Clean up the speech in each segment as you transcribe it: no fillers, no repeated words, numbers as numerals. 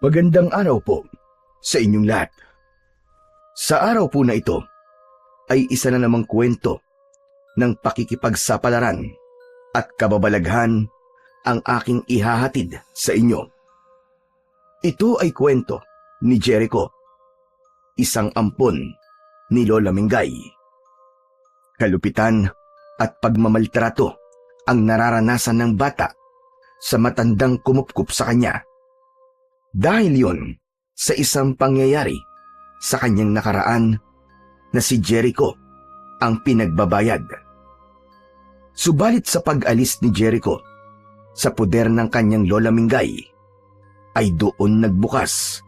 Magandang araw po sa inyong lahat. Sa araw po na ito ay isa na namang kwento ng pakikipagsapalaran at kababalaghan ang aking ihahatid sa inyo. Ito ay kwento ni Jericho, isang ampon ni Lola Mingay. Kalupitan at pagmamaltrato ang nararanasan ng bata sa matandang kumupkup sa kanya. Dahil yon sa isang pangyayari sa kanyang nakaraan na si Jericho ang pinagbabayad. Subalit sa pag-alis ni Jericho sa puder ng kanyang Lola Mingay, ay doon nagbukas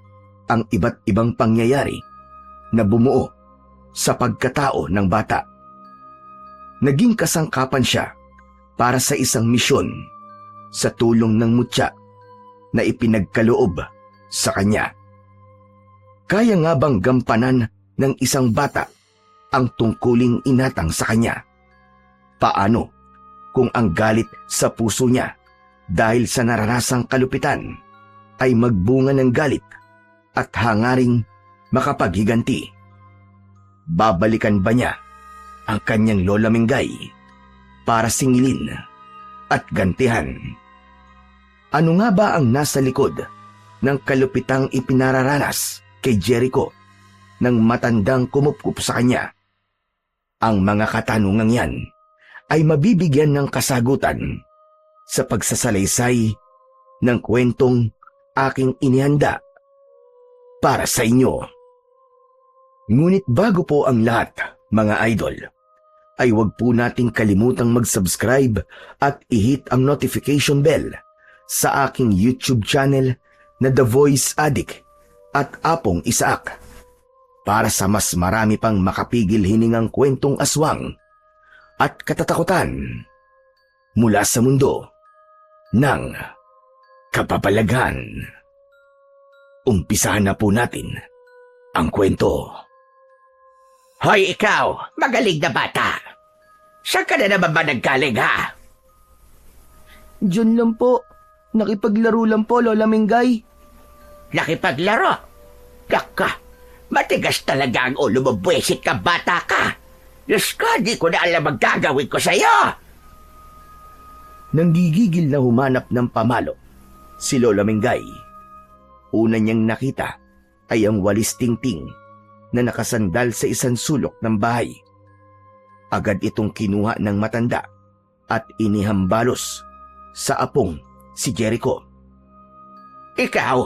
ang iba't ibang pangyayari na bumuo sa pagkatao ng bata. Naging kasangkapan siya para sa isang misyon sa tulong ng mutya na ipinagkaloob sa kanya. Kaya nga bang gampanan ng isang bata ang tungkuling inatang sa kanya? Paano kung ang galit sa puso niya dahil sa naranasang kalupitan ay magbunga ng galit at hangaring makapaghiganti? Babalikan ba niya ang kanyang Lola Mingay para singilin at gantihan? Ano nga ba ang nasa likod ng kalupitang ipinararanas kay Jericho ng matandang kumupkup sa kanya? Ang mga katanungang yan ay mabibigyan ng kasagutan sa pagsasalaysay ng kwentong aking inihanda para sa inyo. Ngunit bago po ang lahat, mga idol, ay huwag po nating kalimutang mag-subscribe at i-hit ang notification bell sa aking YouTube channel na The Voice Addict at Apong Isaak para sa mas marami pang makapigil hiningang kwentong aswang at katatakutan mula sa mundo ng kababalaghan. Umpisahan na po natin ang kwento. Hoy ikaw, magaling na bata! Saan ka na naman ba naggaling ha? Diyan lang po. Nakipaglaro lang po, Lola Mingay. Nakipaglaro? Daka, matigas talaga ang ulo mo, buwisit ka bata ka! Diyos ko, di ko na alam ang gagawin ko sa'yo! Nanggigigil na humanap ng pamalo si Lola Mingay. Una niyang nakita ay ang walis tingting na nakasandal sa isang sulok ng bahay. Agad itong kinuha ng matanda at inihambalos sa apong si Jericho. Ikaw,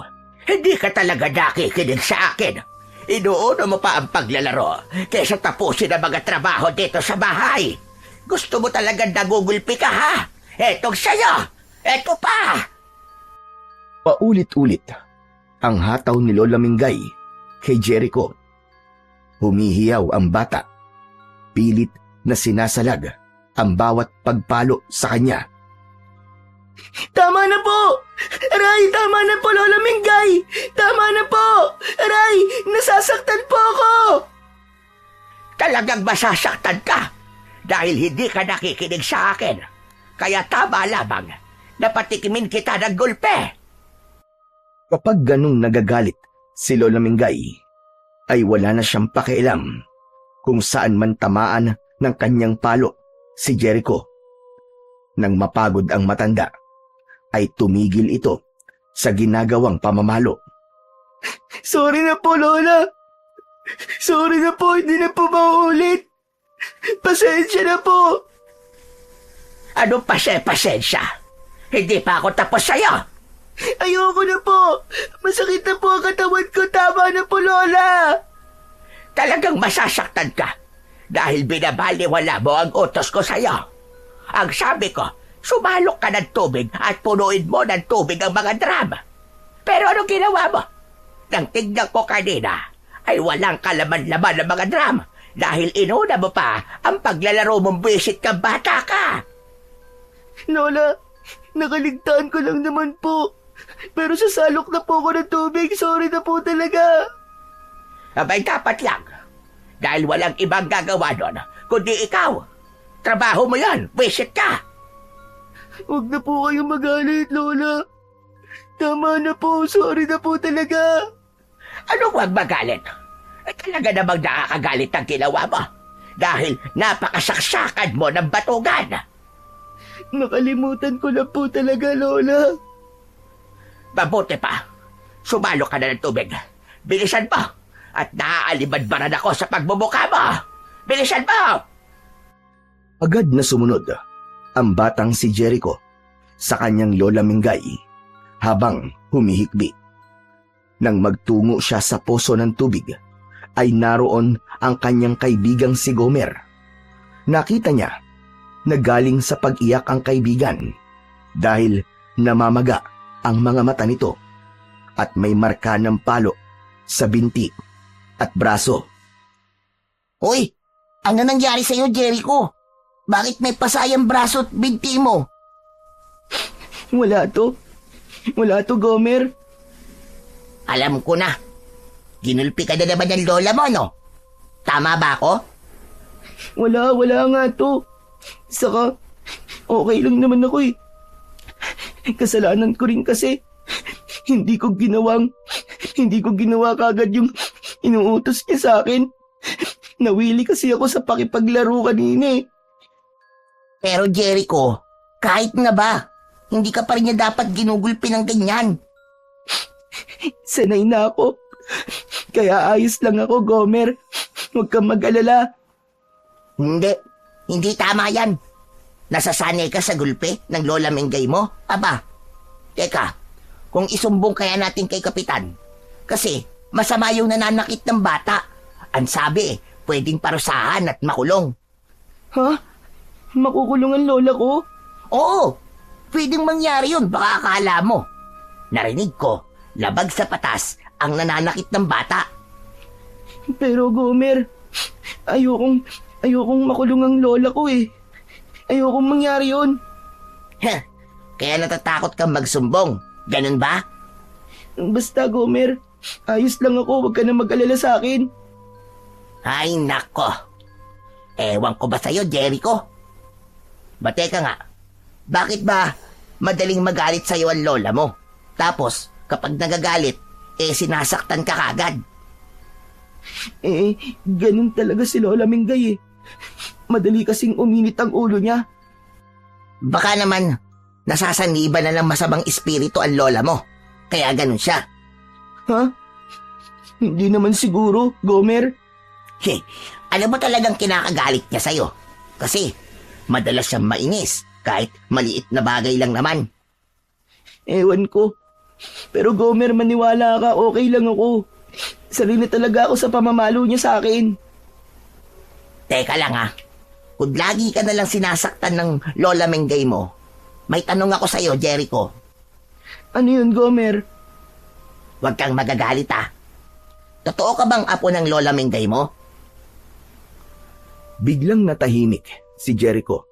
hindi ka talaga nakikinig sa akin. Inuuna mo pa ang paglalaro kaysa tapusin ang mga trabaho dito sa bahay. Gusto mo talaga nagugulpi ka ha? Etong sa'yo! Eto pa! Paulit-ulit ang hataw ni Lola Mingay kay Jericho. Humihiyaw ang bata. Pilit na sinasalag ang bawat pagpalo sa kanya. Tama na po! Aray, tama na po, Lola Mingay! Tama na po! Aray, nasasaktan po ako! Talagang masasaktan ka dahil hindi ka nakikinig sa akin. Kaya tama lamang na patikimin kita ng gulpe. Kapag ganong nagagalit si Lola Mingay, ay wala na siyang pakialam kung saan man tamaan ng kanyang palo si Jericho. Nang mapagod ang matanda, ay tumigil ito sa ginagawang pamamalo. Sorry na po, Lola. Sorry na po, hindi na po mauulit. Pasensya na po. Ano pasensya? Hindi pa ako tapos sa'yo. Ayoko na po. Masakit na po ang katawan ko. Tama na po, Lola. Talagang masasaktan ka dahil binabaliwala mo ang utos ko sa'yo. Ang sabi ko, sumalok ka ng tubig at punuin mo ng tubig ang mga drum. Pero anong ginawa mo? Nang tignan ko kanina, ay walang kalaman-laman ng mga drum dahil inuna mo pa ang paglalaro mong bisit ka bata ka. Lola, nakaligtaan ko lang naman po. Pero sasalok na po ako ng tubig. Sorry na po talaga. Abay, dapat lang. Dahil walang ibang gagawa doon, kundi ikaw. Trabaho mo yan, visit ka. Huwag na po kayong magalit, Lola. Tama na po, sorry na po talaga. Ano huwag magalit? Talaga namang nakakagalit ang ginawa mo. Dahil napakasaksakan mo ng batugan. Nakalimutan ko na po talaga, Lola. Mabuti pa. Sumalo ka na ng tubig. Bilisan mo. At naaalibadbaran ako sa pagbubuka mo. Bilisan mo! Agad na sumunod ang batang si Jericho sa kanyang lola Mingay habang humihikbi. Nang magtungo siya sa poso ng tubig, ay naroon ang kanyang kaibigang si Gomer. Nakita niya na galing sa pag-iyak ang kaibigan dahil namamaga ang mga mata nito at may marka ng palo sa binti at braso. Hoy, ano nangyari sa'yo, Jericho? Bakit may pasayang braso at binti mo? Wala to. Wala to, Gomer. Alam ko na. Ginulpi ka na naman ng lola mo, no? Tama ba ako? Wala nga to. Saka, okay lang naman ako eh. Kasalanan ko rin kasi. Hindi ko ginawa kagad yung inuutos niya sa akin. Nawili kasi ako sa pakipaglaro kanina eh. Pero Jericho, kahit na ba, hindi ka pa rin niya dapat ginugulpi ng ganyan. Sanay na ako. Kaya ayos lang ako, Gomer. Huwag kang mag-alala. Hindi tama yan. Nasasanay ka sa gulpi ng lola Mengay mo? Aba, teka, kung isumbong kaya natin kay Kapitan, kasi masama yung nananakit ng bata. Ang sabi, pwedeng parusahan at makulong. Ha? Makukulong ang lola ko? Oo, pwedeng mangyari yun, baka akala mo. Narinig ko, labag sa patas ang nananakit ng bata. Pero Gomer, ayokong makulong ang lola ko eh. Ayokong mangyari yun. Heh, kaya natatakot kang magsumbong, ganun ba? Basta Gomer, ayos lang ako, huwag ka na mag-alala sa akin. Ay nako, ewan ko ba sa'yo, Jericho? Teka nga, bakit ba madaling magalit sa'yo ang lola mo? Tapos, kapag nagagalit, sinasaktan ka kagad. Ganun talaga si Lola Mingay eh. Madali kasing uminit ang ulo niya. Baka naman, nasasaniba na ng masamang espiritu ang lola mo. Kaya ganun siya. Ha? Hindi naman siguro, Gomer. Ano ba talagang kinakagalit niya sa'yo? Kasi, madalas siyang mainis kahit maliit na bagay lang naman. Ewan ko. Pero Gomer, maniwala ka, okay lang ako. Sarili talaga ako sa pamamalo niya sa akin. Teka lang ha. Kung lagi ka nalang sinasaktan ng lola Mengay mo, may tanong ako sa'yo, Jericho. Ano yun, Gomer? Huwag kang magagalit ha. Totoo ka bang apo ng lola Mengay mo? Biglang natahimik si Jericho.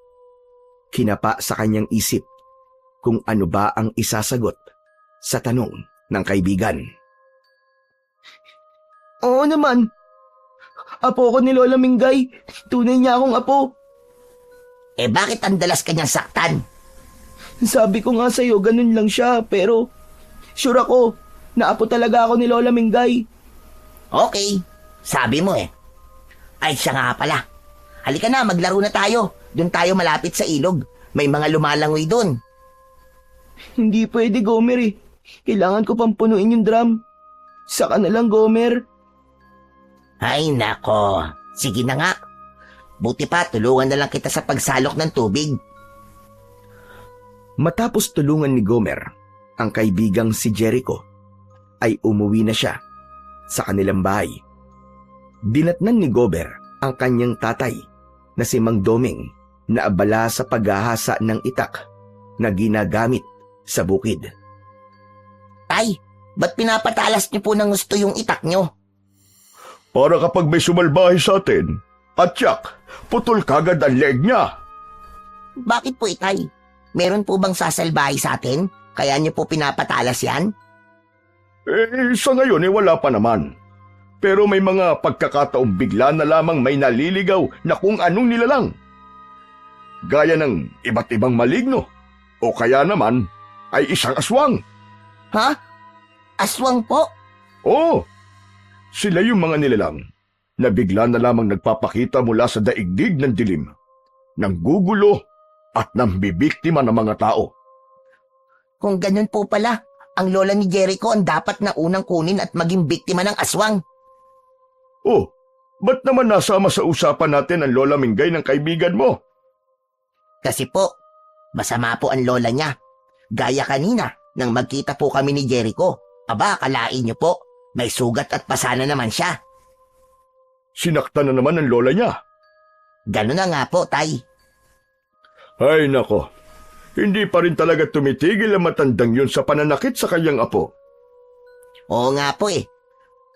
Kinapa sa kanyang isip kung ano ba ang isasagot sa tanong ng kaibigan. Oo naman. Apo ko ni Lola Mingay. Tunay niya akong apo. Bakit ang dalas kanyang saktan? Sabi ko nga sa'yo, ganun lang siya. Pero, sure ako, na apo talaga ako ni Lola Mingay. Okay, sabi mo eh. Ay siya nga pala. Halika na, maglaro na tayo. Doon tayo malapit sa ilog. May mga lumalangoy doon. Hindi pwede, Gomer eh. Kailangan ko pang punuin yung drum. Saka na lang, Gomer. Ay nako, sige na nga. Buti pa, tulungan na lang kita sa pagsalok ng tubig. Matapos tulungan ni Gomer ang kaibigang si Jericho, ay umuwi na siya sa kanilang bahay. Dinatnan ni Gomer ang kanyang tatay na si Mang Doming na abala sa paghahasa ng itak na ginagamit sa bukid. Tay, ba't pinapatalas niyo po ng gusto yung itak niyo? Para kapag may sumalbahe sa atin, at yak, putol kagad ang leg niya. Bakit po itay? Meron po bang sasalbahe sa atin? Kaya niyo po pinapatalas yan? Sa ngayon wala pa naman. Pero may mga pagkakataong bigla na lamang may naliligaw na kung anong nilalang. Gaya ng iba't ibang maligno, o kaya naman ay isang aswang. Ha? Aswang po? Oo, sila yung mga nilalang na bigla na lamang nagpapakita mula sa daigdig ng dilim, nanggugulo at nambibiktima ng mga tao. Kung ganun po pala, ang lola ni Jericho ang dapat na unang kunin at maging biktima ng aswang. Oh, ba't naman nasama sa usapan natin ang Lola Mingay ng kaibigan mo? Kasi po, masama po ang lola niya. Gaya kanina, nang magkita po kami ni Jericho. Aba, akalain niyo po, may sugat at pasana naman siya. Sinaktan na naman ang lola niya. Ganun na nga po, Tay. Ay nako, hindi pa rin talaga tumitigil ang matandang yun sa pananakit sa kanyang apo. Oo nga po eh.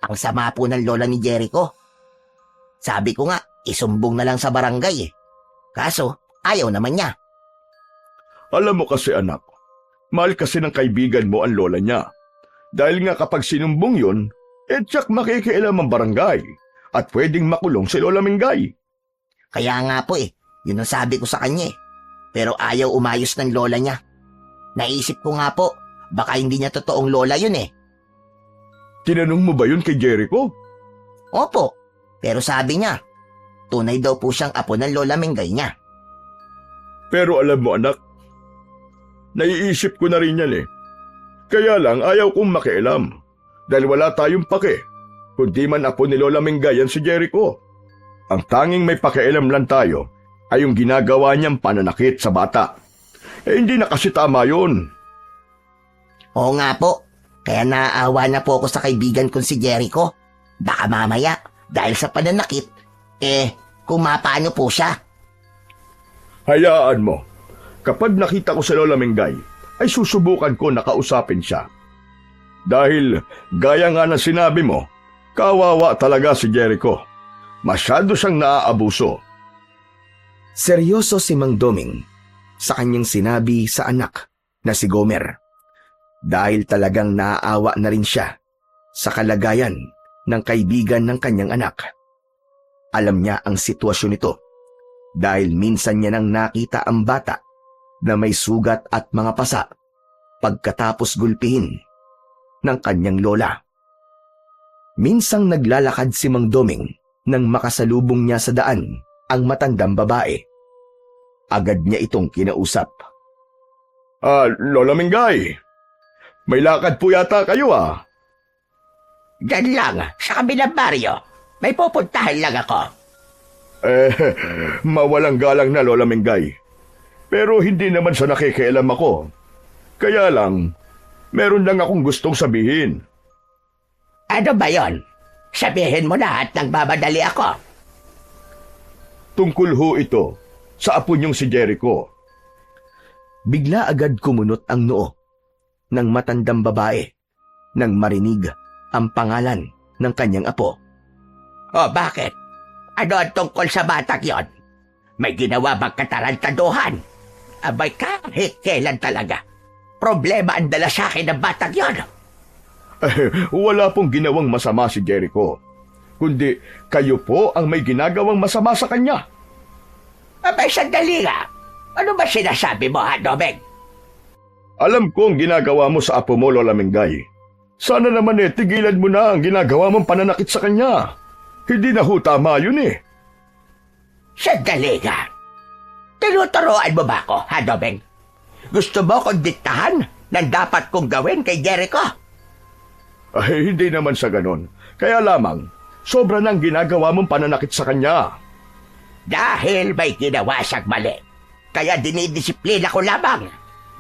Ang sama po ng lola ni Jericho. Sabi ko nga, isumbong na lang sa barangay eh. Kaso, ayaw naman niya. Alam mo kasi anak, mahal kasi ng kaibigan mo ang lola niya. Dahil nga kapag sinumbong yun, tsak makikialam ang barangay at pwedeng makulong si Lola Mingay. Kaya nga po eh, yun ang sabi ko sa kanya eh. Pero ayaw umayos ng lola niya. Naisip ko nga po, baka hindi niya totoong lola yun eh. Tinanong mo ba yun kay Jericho? Opo, pero sabi niya, tunay daw po siyang apo ng lola Mingay niya. Pero alam mo anak, naiisip ko na rin yan eh. Kaya lang ayaw kong makialam dahil wala tayong pake, kundi man apo ni Lola Mingay yan si Jericho. Ang tanging may pakialam lang tayo ay yung ginagawa niyang pananakit sa bata. Hindi na kasi tama yun. Oo nga po, kaya naaawa na po ako sa kaibigan kong si Jericho. Baka mamaya, dahil sa pananakit, kung mapaano po siya. Hayaan mo, kapag nakita ko si Lola Mingay, ay susubukan ko na kausapin siya. Dahil, gaya nga ng sinabi mo, kawawa talaga si Jericho. Masyado siyang naaabuso. Seryoso si Mang Doming sa kanyang sinabi sa anak na si Gomer. Dahil talagang naaawa na rin siya sa kalagayan ng kaibigan ng kanyang anak. Alam niya ang sitwasyon nito dahil minsan niya nang nakita ang bata na may sugat at mga pasa pagkatapos gulpihin ng kanyang lola. Minsang naglalakad si Mang Doming nang makasalubong niya sa daan ang matandang babae. Agad niya itong kinausap. Lola Mingay, may lakad po yata kayo ah. Diyan lang, sa kabilang baryo. May pupuntahan lang ako. Mawalang galang na Lola Mingay. Pero hindi naman sa nakikialam ako. Kaya lang, meron lang akong gustong sabihin. Ano ba yon? Sabihin mo na at nagmamadali ako. Tungkol ho ito sa apo niyong si Jericho. Bigla agad kumunot ang noo ng matandang babae nang marinig ang pangalan ng kanyang apo. O bakit? Ano ang tungkol sa batak yon? May ginawa bang katarantaduhan? Abay kahit kailan talaga. Problema ang dala sa akin ng batak yon. Wala pong ginawang masama si Jericho. Kundi kayo po ang may ginagawang masama sa kanya. Abay sandali nga. Ano ba sinasabi mo, ha, Domeng? Alam ko ang ginagawa mo sa apo mo, Lola Mingay. Sana naman tigilan mo na ang ginagawa mong pananakit sa kanya. Hindi na ho tama yun eh. Sandali nga. Tinuturoan mo ba ako, ha, Domeng? Gusto mo kong diktahan ng dapat kong gawin kay Jericho? Ay, hindi naman sa ganon. Kaya lamang, sobra nang ginagawa mong pananakit sa kanya. Dahil may ginawa siyang mali. Kaya dinidisiplina ko lamang.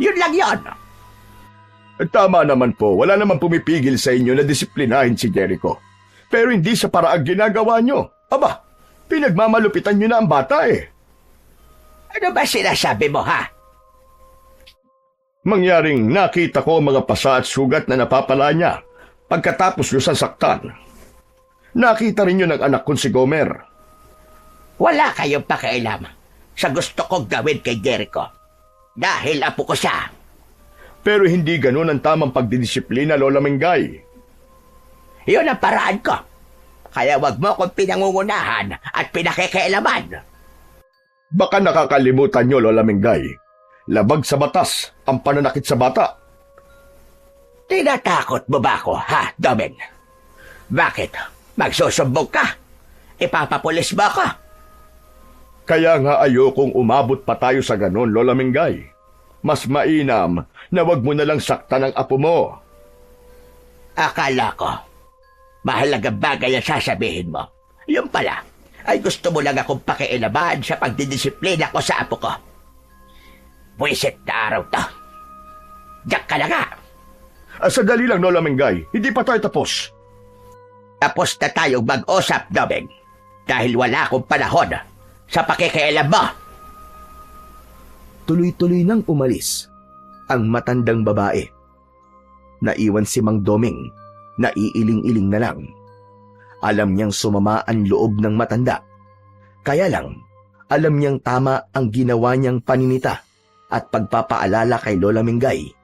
Yun lang yon. Tama naman po, wala naman pumipigil sa inyo na disiplinahin si Jericho. Pero hindi sa paraang ginagawa nyo. Aba, pinagmamalupitan nyo na ang bata eh. Ano ba sinasabi mo, ha? Mangyaring nakita ko ang mga pasa at sugat na napapala niya pagkatapos nyo sasaktan. Nakita rin yun ng anak kong si Gomer. Wala kayong pakialam sa gusto kong gawin kay Jericho. Dahil apo ko siya. Pero hindi ganun ang tamang pagdidisiplina, Lola Mingay. Yun ang paraan ko. Kaya wag mo akong pinangungunahan at pinakikialaman. Baka nakakalimutan nyo, Lola Mingay. Labag sa batas ang pananakit sa bata. Tinatakot mo ba ako, ha, Doming? Bakit? Magsusumbong ka? Ipapapulis ba ka? Kaya nga ayokong umabot pa tayo sa ganon, Lola Mingay. Mas mainam na wag mo nalang saktan ang apo mo. Akala ko, mahalagang bagay ang sasabihin mo. Yung pala, ay gusto mo lang akong pakialaman sa pagdidisiplina ko sa apo ko. Buwisit na araw to. Diyak ka na nga. Sandali lang, Lola Mingay. Hindi pa tayo tapos. Tapos na tayong mag-usap, Doming. Dahil wala akong panahon sa pakikialam mo. Tuloy-tuloy nang umalis ang matandang babae. Naiwan si Mang Doming na iiling-iling na lang. Alam niyang sumama ang loob ng matanda. Kaya lang, alam niyang tama ang ginawa niyang paninita at pagpapaalala kay Lola Mingay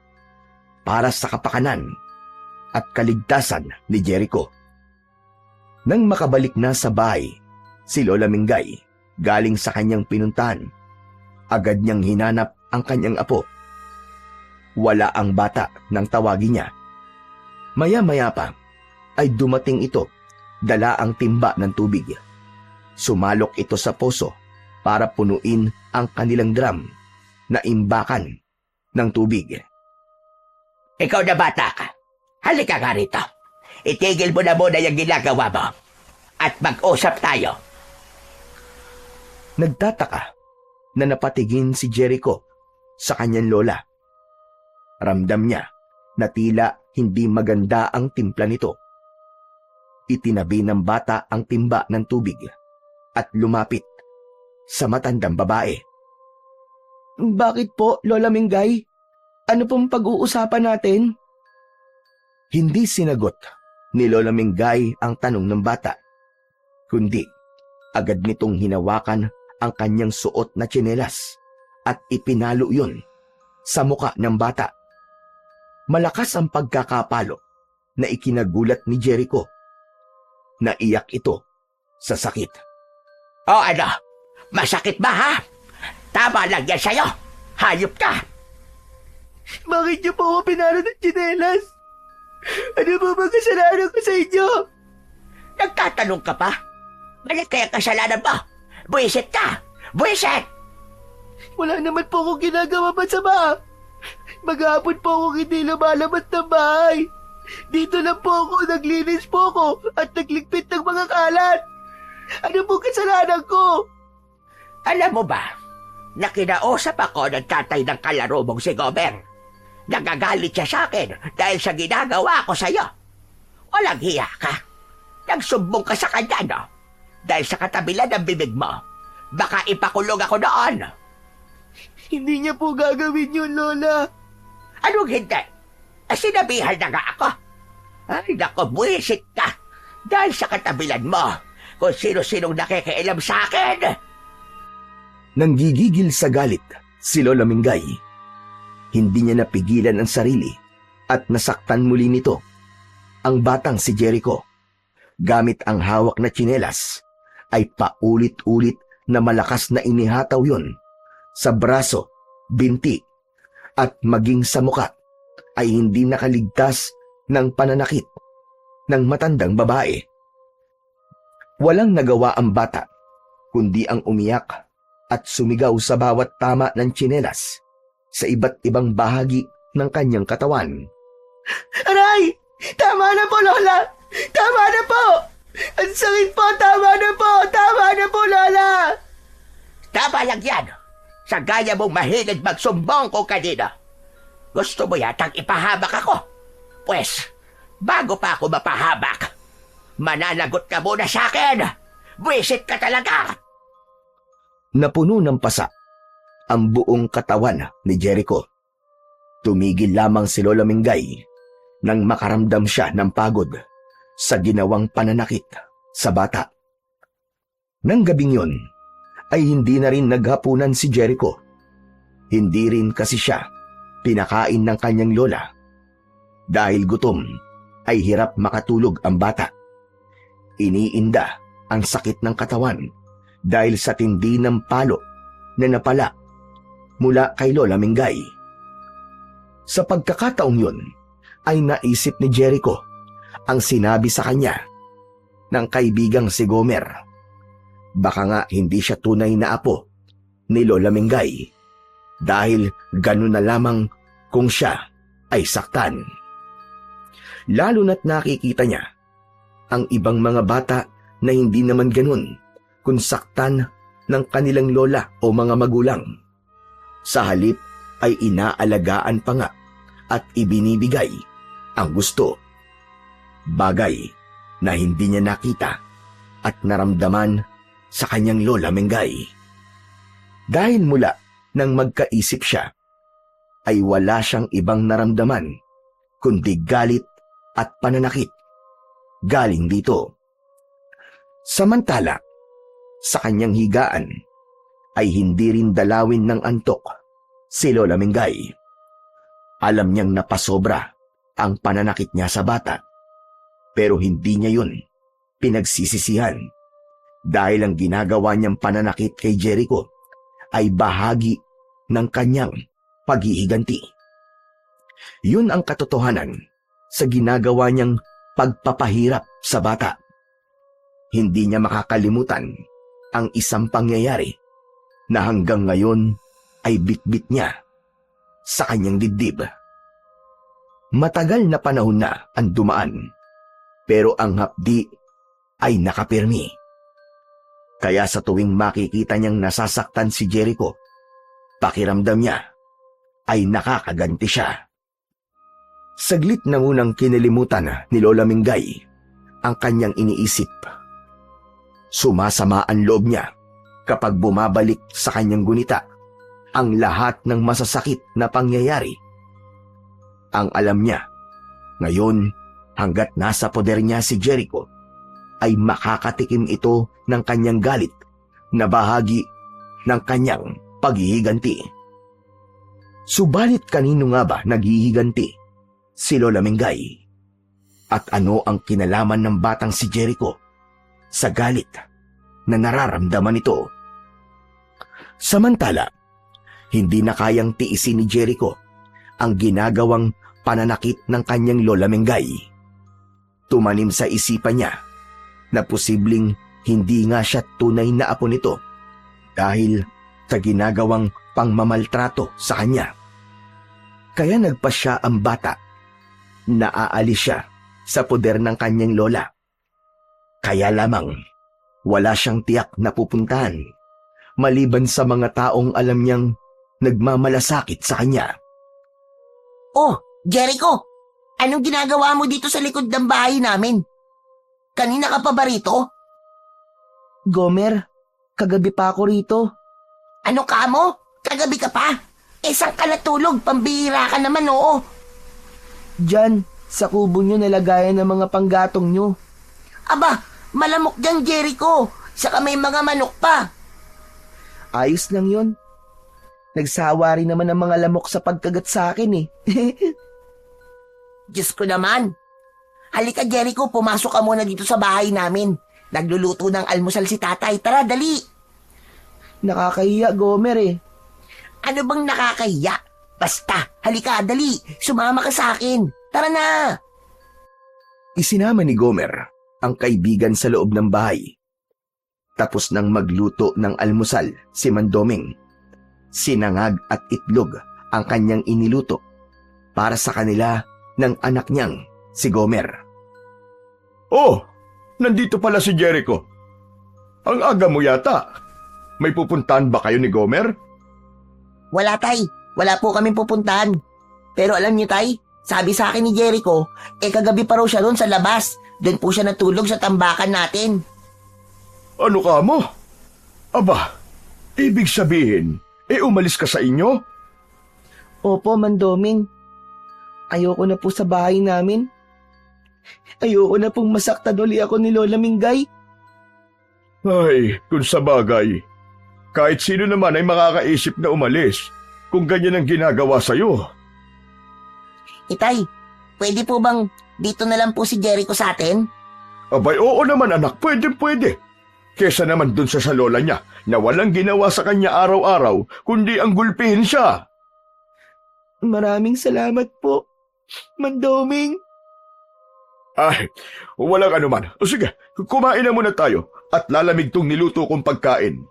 para sa kapakanan at kaligtasan ni Jericho. Nang makabalik na sa bahay, si Lola Mingay galing sa kanyang pinuntahan. Agad niyang hinanap ang kanyang apo. Wala ang bata nang tawagin niya. Maya-maya pa ay dumating ito, dala ang timba ng tubig. Sumalok ito sa poso para punuin ang kanilang drum na imbakan ng tubig. Ikaw na bata ka. Halika nga rito. Itigil mo na muna yung ginagawa mo. At mag-usap tayo. Nagtataka na napatigin si Jericho sa kanyang lola. Ramdam niya na tila hindi maganda ang timpla nito. Itinabi ng bata ang timba ng tubig at lumapit sa matandang babae. Bakit po, Lola Mingay? Ano pong pag-uusapan natin? Hindi sinagot ni Lola Mingay ang tanong ng bata, kundi agad nitong hinawakan ang kanyang suot na tsinelas at ipinalo yun sa muka ng bata. Malakas ang pagkakapalo na ikinagulat ni Jericho. Naiyak ito sa sakit. O ano? Masakit ba, ha? Tama lang yan sa'yo. Hayop ka. Bakit niyo po ako pinalo ng tsinelas? Ano po ba kasalanan ko sa inyo? Nagtatanong ka pa? Balik kaya kasalanan mo? Buwisit ka! Buwisit! Wala naman po akong ginagawa masama. Maghapon po akong hindi lumalabas ng bahay. Dito lang po ako, naglinis po ako at nagligpit ng mga kalat. Ano po kasalanan ko? Alam mo ba, na kinausap ako ng tatay ng kalaro mong si Gober. Nagagalit siya sa akin dahil sa ginagawa ko sa'yo. Walang hiya ka. Nagsumbong ka sa kanya, no? Dahil sa katabilan ng bibig mo, baka ipakulong ako doon. Hindi niya po gagawin yun, Lola. Anong hindi? Sinabihan na nga ako. Ay, naku, buwisit ka. Dahil sa katabilan mo, kung sino-sinong nakikialam sa akin. Nanggigigil sa galit si Lola Mingay. Hindi niya napigilan ang sarili at nasaktan muli nito ang batang si Jericho. Gamit ang hawak na tsinelas, ay paulit-ulit na malakas na inihataw yun sa braso, binti, at maging sa muka ay hindi nakaligtas ng pananakit ng matandang babae. Walang nagawa ang bata, kundi ang umiyak at sumigaw sa bawat tama ng tsinelas sa iba't ibang bahagi ng kanyang katawan. Aray! Tama na po, Lola! Tama na po! Ang sakit po! Tama na po! Tama na po, Lola! Tama lang yan. Sa gaya mong mahilig magsumbong ko kanina. Gusto mo yatang ipahabak ako? Pwes, bago pa ako mapahabak, mananagot ka muna sa akin. Buwisit ka talaga. Napuno ng pasa ang buong katawan ni Jericho. Tumigil lamang si Lola Mingay nang makaramdam siya ng pagod sa ginawang pananakit sa bata. Nang gabing yun, ay hindi na rin naghapunan si Jericho. Hindi rin kasi siya pinakain ng kanyang lola. Dahil gutom, ay hirap makatulog ang bata. Iniinda ang sakit ng katawan dahil sa tindi ng palo na napala mula kay Lola Mingay. Sa pagkakataong yun, ay naisip ni Jericho ang sinabi sa kanya ng kaibigang si Gomer. Baka nga hindi siya tunay na apo ni Lola Mingay dahil ganun na lamang kung siya ay saktan. Lalo na't nakikita niya ang ibang mga bata na hindi naman ganun kung saktan ng kanilang lola o mga magulang. Sa halip ay inaalagaan pa nga at ibinibigay ang gusto. Bagay na hindi niya nakita at naramdaman sa kanyang Lola Mengay. Dahil mula nang magkaisip siya, ay wala siyang ibang naramdaman kundi galit at pananakit galing dito. Samantala, sa kanyang higaan ay hindi rin dalawin ng antok si Lola Mengay. Alam niyang napasobra ang pananakit niya sa bata, pero hindi niya yun pinagsisisihan dahil ang ginagawa niyang pananakit kay Jericho ay bahagi ng kanyang paghihiganti. Yun ang katotohanan sa ginagawa niyang pagpapahirap sa bata. Hindi niya makakalimutan ang isang pangyayari na hanggang ngayon ay bitbit niya sa kanyang dibdib. Matagal na panahon na ang dumaan, pero ang hapdi ay nakapirmi. Kaya sa tuwing makikita niyang nasasaktan si Jericho, pakiramdam niya ay nakakaganti siya. Saglit na munang kinilimutan ni Lola Mingay ang kanyang iniisip. Sumasama ang loob niya kapag bumabalik sa kanyang gunita ang lahat ng masasakit na pangyayari. Ang alam niya, ngayon hanggat nasa poder niya si Jericho, ay makakatikim ito ng kanyang galit na bahagi ng kanyang paghihiganti. Subalit kanino nga ba naghihiganti si Lola Mingay? At ano ang kinalaman ng batang si Jericho sa galit na nararamdaman nito? Samantala, hindi na kayang tiisin ni Jericho ang ginagawang pananakit ng kanyang Lola Mingay. Tumanim sa isipan niya na posibleng hindi nga siya tunay na apo nito dahil sa ginagawang pangmamaltrato sa kanya. Kaya nagpasya ang bata na aalis siya sa poder ng kanyang lola. Kaya lamang wala siyang tiyak na pupuntahan maliban sa mga taong alam niyang nagmamalasakit sa kanya. Oh, Jericho! Anong ginagawa mo dito sa likod ng bahay namin? Kanina ka pa ba rito? Gomer, kagabi pa ako rito. Ano ka mo? Kagabi ka pa? Saan ka natulog? Pambihira ka naman, oo. Diyan, sa kubo nyo nalagayan ng mga panggatong nyo. Aba, malamok dyan, Jericho. Saka may mga manok pa. Ayos lang yun. Nagsawa rin naman ang mga lamok sa pagkagat sa akin eh. Diyos ko naman. Halika, Jericho, pumasok ka muna dito sa bahay namin. Nagluluto ng almusal si tatay. Tara, dali. Nakakahiya, Gomer eh. Ano bang nakakahiya? Basta, halika, dali. Sumama ka sa akin. Tara na. Isinama ni Gomer ang kaibigan sa loob ng bahay. Tapos nang magluto ng almusal si Mandoming, sinangag at itlog ang kanyang iniluto para sa kanila ng anak niyang si Gomer. Oh, nandito pala si Jericho. Ang aga mo yata. May pupuntahan ba kayo ni Gomer? Wala, tay. Wala po kaming pupuntahan. Pero alam niyo, tay, sabi sa akin ni Jericho, kagabi pa raw siya doon sa labas. Doon po siya natulog sa tambakan natin. Ano ka mo? Aba, ibig sabihin, umalis ka sa inyo? Opo, Mandoming. Ayoko na po sa bahay namin. Ayoko na pong masaktan uli ako ni Lola Mingay. Ay, kung sa bagay. Kahit sino naman ay makakaisip na umalis kung ganyan ang ginagawa sa'yo. Itay, pwede po bang dito na lang po si Jericho sa atin? Abay, oo naman anak, pwede. Kesa naman dun sa lola niya na walang ginawa sa kanya araw-araw kundi ang gulpihin siya. Maraming salamat po. Mandoming! Ay, walang anuman. O sige, kumain na muna tayo at lalamig tong niluto kong pagkain.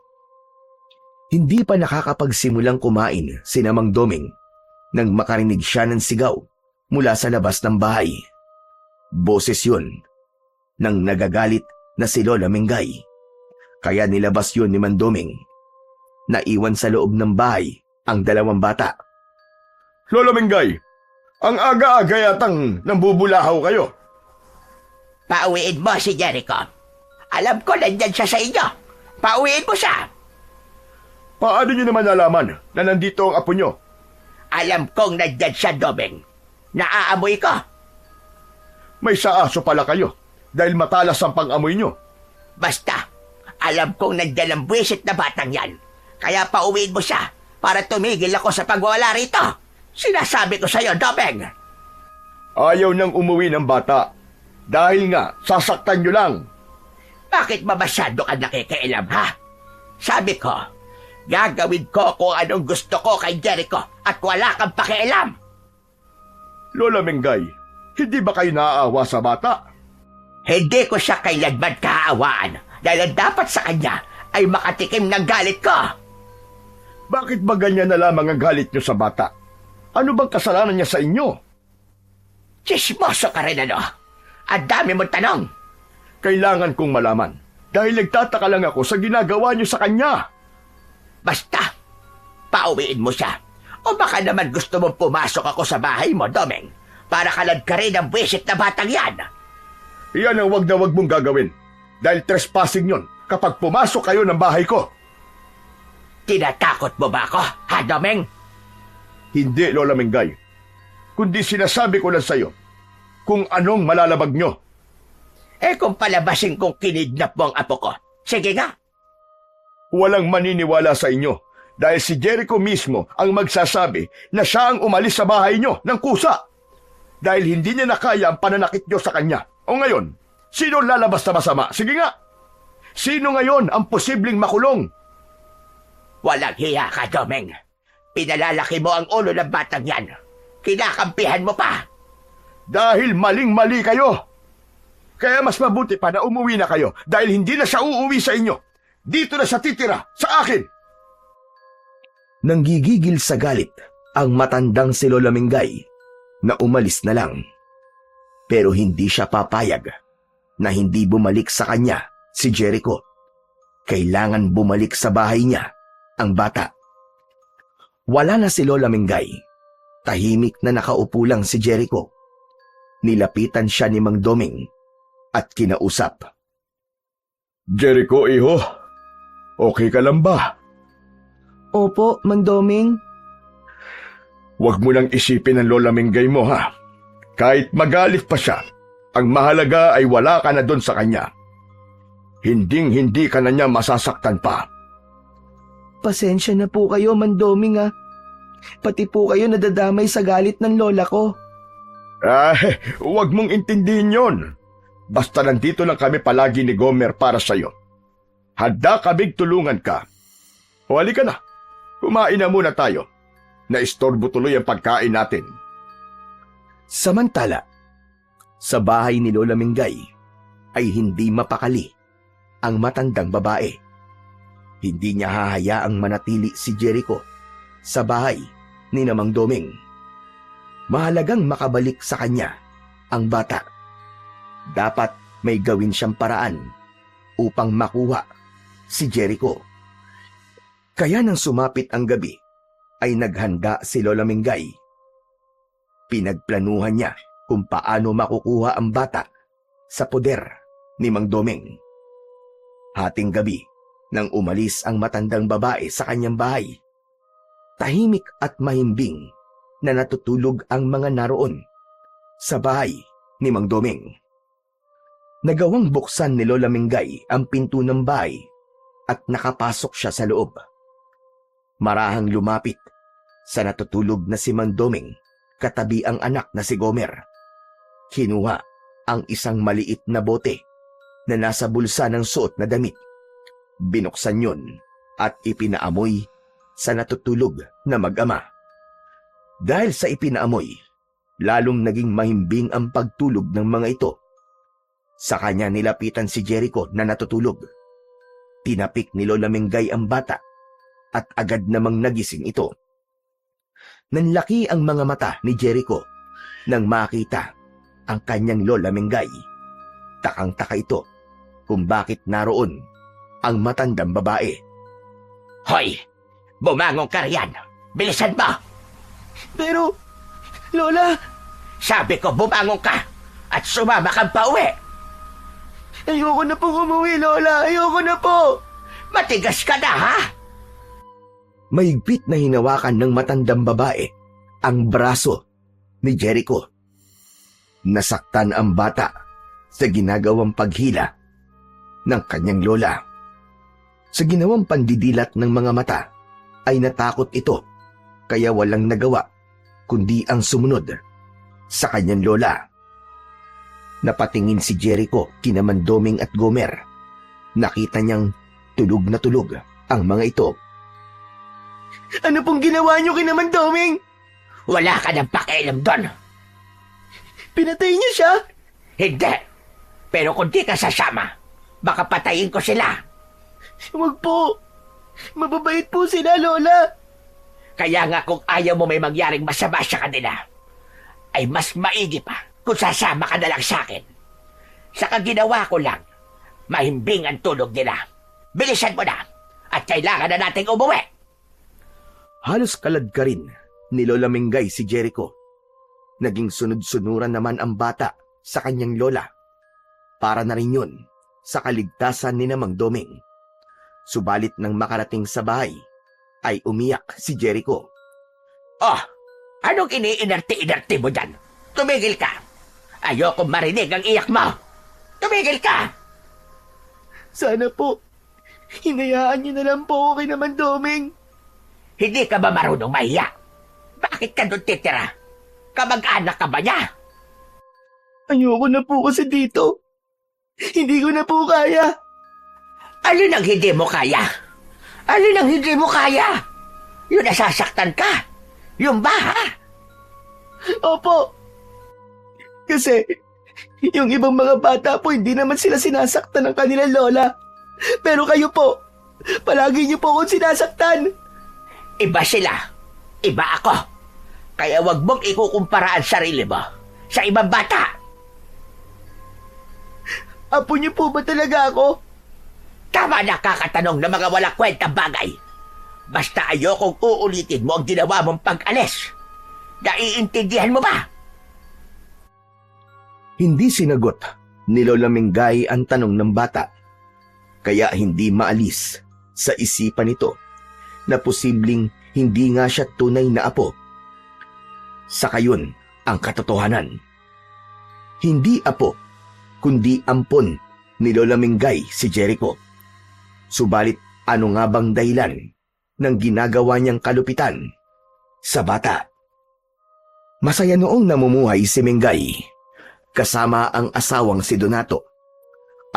Hindi pa nakakapagsimulang kumain si Mang Doming nang makarinig siya ng sigaw mula sa labas ng bahay. Boses yun ng nagagalit na si Lola Mingay. Kaya nilabas yun ni Mandoming. Naiwan sa loob ng bahay ang dalawang bata. Lola Mingay, ang aga-aga yatang nambubulahaw kayo. Pauwiin mo si Jericho. Alam ko nandyan siya sa inyo. Pauwiin mo siya. Paano niyo naman nalaman na nandito ang apo niyo? Alam kong nandyan siya, Doming. Naaamoy ko. May saaso pala kayo dahil matalas ang pang-amoy niyo. Basta, alam kong nandyan ang buwisit na batang yan. Kaya pauwiin mo siya para tumigil ako sa pagwawala rito. Sinasabi ko sa'yo, Doming. Ayaw nang umuwi ng bata dahil nga sasaktan niyo lang. Bakit ba masyado ka nakikialam, ha? Sabi ko, gagawin ko kung anong gusto ko kay Jericho at wala kang pakialam. Lola Mingay, hindi ba kayo naaawa sa bata? Hindi ko siya kailanman kaawaan dahil ang dapat sa kanya ay makatikim ng galit ko. Bakit ba ganyan na lamang ang galit niyo sa bata? Ano bang kasalanan niya sa inyo? Chismoso ka rin, ano? Ang dami mong tanong. Kailangan kong malaman dahil nagtataka lang ako sa ginagawa niyo sa kanya. Basta, pauwiin mo siya. O baka naman gusto mong pumasok ako sa bahay mo, Doming, para kalad ka rin ang buwisit na batang yan. Iyan ang wag na wag mong gagawin dahil trespassing yon kapag pumasok kayo ng bahay ko. Tinatakot mo ba ako, ha, Doming? Hindi, Lola Mingay. Kundi sinasabi ko lang sa'yo kung anong malalabag nyo. Eh kung palabasin kong kinidnap mo ang apo ko, sige nga. Walang maniniwala sa inyo dahil si Jericho mismo ang magsasabi na siya ang umalis sa bahay nyo ng kusa. Dahil hindi niya nakaya ang pananakit nyo sa kanya. O ngayon, sino lalabas na masama? Sige nga. Sino ngayon ang posibleng makulong? Walang hiya ka, Doming. Pinalalaki mo ang ulo ng batang yan. Kinakampihan mo pa. Dahil maling-mali kayo. Kaya mas mabuti pa na umuwi na kayo dahil hindi na siya uuwi sa inyo. Dito na siya titira, sa akin. Nanggigigil sa galit ang matandang si Lola Mingay na umalis na lang. Pero hindi siya papayag na hindi bumalik sa kanya si Jericho. Kailangan bumalik sa bahay niya ang bata. Wala na si Lola Mingay. Tahimik na nakaupo lang si Jericho. Nilapitan siya ni Mang Doming at kinausap. Jericho, iho. Okay ka lang ba? Opo, Mandoming. Huwag mo nang isipin ang Lola Mingay mo, ha? Kahit magalit pa siya, ang mahalaga ay wala ka na doon sa kanya. Hinding-hindi ka na niya masasaktan pa. Pasensya na po kayo, Mandoming, ha. Pati po kayo nadadamay sa galit ng lola ko. Huwag mong intindihin yon. Basta nandito lang kami palagi ni Gomer para sa'yo. Handa kaming tulungan ka. O halika na, kumain na muna tayo. Naistorbo tuloy ang pagkain natin. Samantala, sa bahay ni Lola Mingay ay hindi mapakali ang matandang babae. Hindi niya hahayaang manatili si Jericho sa bahay ni Mang Doming. Mahalagang makabalik sa kanya ang bata. Dapat may gawin siyang paraan upang makuha si Jericho. Kaya nang sumapit ang gabi, ay naghanda si Lola Mingay. Pinagplanuhan niya kung paano makukuha ang bata sa poder ni Mang Doming. Hating gabi, nang umalis ang matandang babae sa kanyang bahay, tahimik at mahimbing na natutulog ang mga naroon sa bahay ni Mang Doming. Nagawang buksan ni Lola Mingay ang pinto ng bahay at nakapasok siya sa loob. Marahang lumapit sa natutulog na si Mang Doming katabi ang anak na si Gomer. Kinuha ang isang maliit na bote na nasa bulsa ng suot na damit. Binuksan yun at ipinaamoy sa natutulog na mag-ama. Dahil sa ipinaamoy, lalong naging mahimbing ang pagtulog ng mga ito. Sa kanya nilapitan si Jericho na natutulog. Tinapik ni Lola Mengay ang bata at agad namang nagising ito. Nanlaki ang mga mata ni Jericho nang makita ang kanyang Lola Mengay. Takang-taka ito kung bakit naroon ang matandang babae. Hoy! Bumangon ka riyan! Bilisan mo! Pero, Lola, Sabi ko bumangon ka at sumama kang pauwi! ayoko na pong umuwi, Lola. Ayoko na po. Matigas ka na, ha? Mahigpit na hinawakan ng matandang babae ang braso ni Jericho. Nasaktan ang bata sa ginagawang paghila ng kanyang lola. Sa ginawang pandidilat ng mga mata ay natakot ito kaya walang nagawa kundi ang sumunod sa kanyang lola. Napatingin si Jericho kina Mandoming at Gomer. Nakita niyang tulog na tulog ang mga ito. Ano pong ginawa niyo kina Mandoming? Wala ka ng pakialam doon. Pinatay niyo siya? Hindi. Pero kung di ka sasama, baka patayin ko sila. Huwag po. Mababait po sila, Lola. Kaya nga kung ayaw mo may mangyaring masama sa kanila, ay mas maigi pa kung sasama ka na lang sa akin. Sa kaginawa ko lang, mahimbing ang tulog nila. Bilisan mo na at kailangan na nating umuwi. Halos kalad ka rin ni Lola Mengay si Jericho. Naging sunod-sunuran naman ang bata sa kanyang lola. Para na rin yun sa kaligtasan ni Mang Doming. Subalit nang makarating sa bahay, ay umiyak si Jericho. Oh, anong iniinarte-inarte mo dyan? Tumigil ka. Ayoko marinig ang iyak mo. Tumigil ka. Sana po, hinayaan niyo na lang po ako kay Mandoming. Hindi ka ba marunong mahiya? Bakit ka doon titira? Kamag-anak ka ba niya? Ayoko na po kasi dito. Hindi ko na po kaya. Alin ang hindi mo kaya? Alin ang hindi mo kaya? Yung nasasaktan ka? Yung ba, ha? Opo. Kasi, yung ibang mga bata po, hindi naman sila sinasaktan ng kanilang lola. Pero kayo po, palagi niyo po akong sinasaktan. Iba sila. Iba ako. Kaya wag mong ikukumpara ang sarili mo sa ibang bata. Apo niyo po ba talaga ako? Tama na kakatanong ng mga walang kwentang bagay. Basta ayokong uulitin mo ang ginawa mong pag-alis. Naiintindihan mo ba? Hindi sinagot ni Lola Mengay ang tanong ng bata. Kaya hindi maalis sa isipan nito na posibleng hindi nga siya tunay na apo. Saka yun ang katotohanan. Hindi apo, kundi ampon ni Lola Mengay si Jericho. Subalit ano nga bang dahilan ng ginagawa niyang kalupitan sa bata? Masaya noong namumuhay si Mengay kasama ang asawang si Donato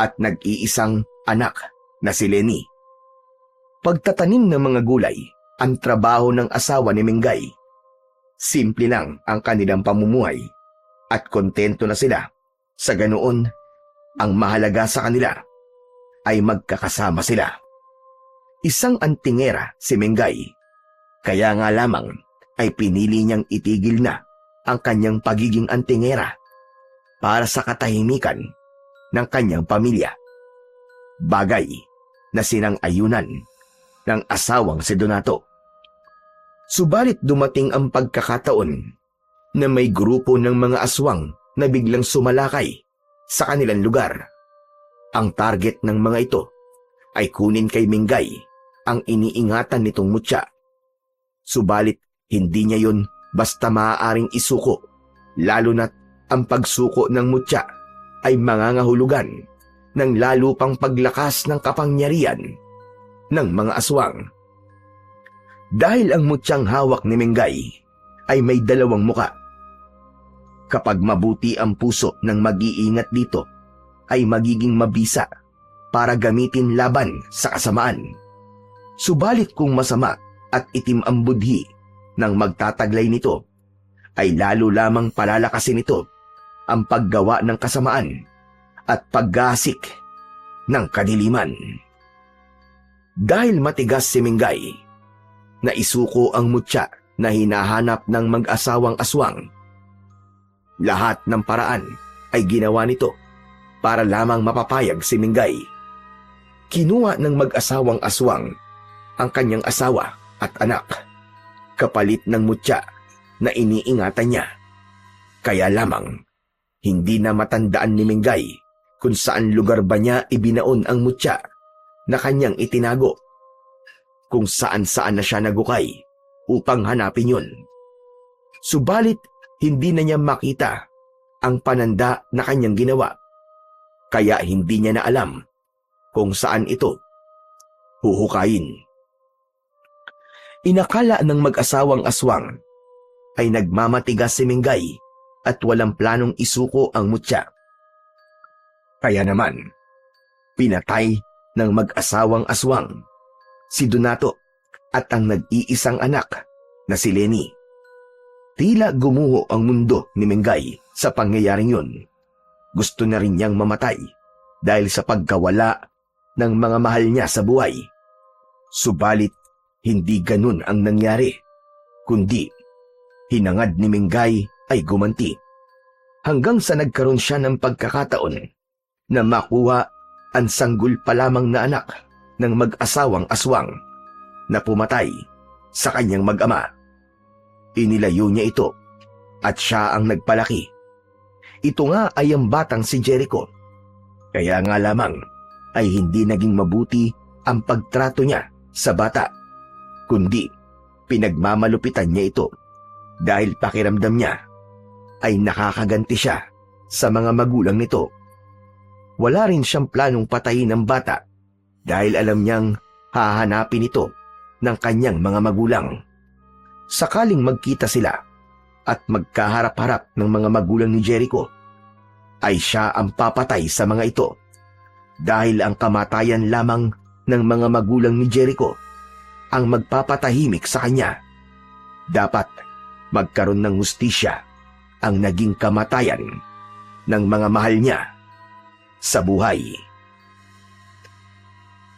at nag-iisang anak na si Lenny. Pagtatanim ng mga gulay ang trabaho ng asawa ni Mengay. Simple lang ang kanilang pamumuhay at kontento na sila. Sa ganoon, ang mahalaga sa kanila ay magkakasama sila. Isang antingera si Mengay, kaya nga lamang ay pinili niyang itigil na ang kanyang pagiging antingera para sa katahimikan ng kanyang pamilya. Bagay na sinang-ayunan ng asawang si Donato. Subalit dumating ang pagkakataon na may grupo ng mga aswang na biglang sumalakay sa kanilang lugar. Ang target ng mga ito ay kunin kay Mengay ang iniingatan nitong mutya. Subalit hindi niya yun basta maaaring isuko, lalo na't ang pagsuko ng mutya ay mangangahulugan ng lalo pang paglakas ng kapangyarihan ng mga aswang. Dahil ang mutyang hawak ni Mengay ay may dalawang muka. Kapag mabuti ang puso ng mag-iingat dito, ay magiging mabisa para gamitin laban sa kasamaan. Subalit kung masama at itim ang budhi ng magtataglay nito, ay lalo lamang palalakasin ito ang paggawa ng kasamaan at paggasik ng kadiliman. Dahil matigas si Mingay, naisuko ang mutya na hinahanap ng mag-asawang aswang. Lahat ng paraan ay ginawa nito para lamang mapapayag si Mingay. Kinuha ng mag-asawang aswang ang kanyang asawa at anak, kapalit ng mutya na iniingatan niya. Kaya lamang, hindi na matandaan ni Mingay kung saan lugar ba niya ibinaon ang mutya na kanyang itinago, kung saan-saan na siya nagukay upang hanapin yun. Subalit, hindi na niya makita ang pananda na kanyang ginawa, kaya hindi niya na alam kung saan ito huhukayin. Inakala ng mag-asawang aswang ay nagmamatigas si Mingay at walang planong isuko ang mutya. Kaya naman, pinatay ng mag-asawang aswang si Donato at ang nag-iisang anak na si Lenny. Tila gumuho ang mundo ni Mingay sa pangyayaring yun. Gusto na rin niyang mamatay dahil sa pagkawala ng mga mahal niya sa buhay. Subalit, hindi ganun ang nangyari, kundi hinangad ni Mingay ay gumanti. Hanggang sa nagkaroon siya ng pagkakataon na makuha ang sanggol pa lamang na anak ng mag-asawang aswang na pumatay sa kanyang mag-ama. Inilayo niya ito at siya ang nagpalaki. Ito nga ay ang batang si Jericho. Kaya nga lamang ay hindi naging mabuti ang pagtrato niya sa bata, kundi pinagmamalupitan niya ito dahil pakiramdam niya ay nakakaganti siya sa mga magulang nito. Wala rin siyang planong patayin ng bata dahil alam niyang hahanapin ito ng kanyang mga magulang. Sakaling magkita sila at magkaharap-harap ng mga magulang ni Jericho, ay siya ang papatay sa mga ito dahil ang kamatayan lamang ng mga magulang ni Jericho ang magpapatahimik sa kanya. Dapat magkaroon ng hustisya ang naging kamatayan ng mga mahal niya sa buhay.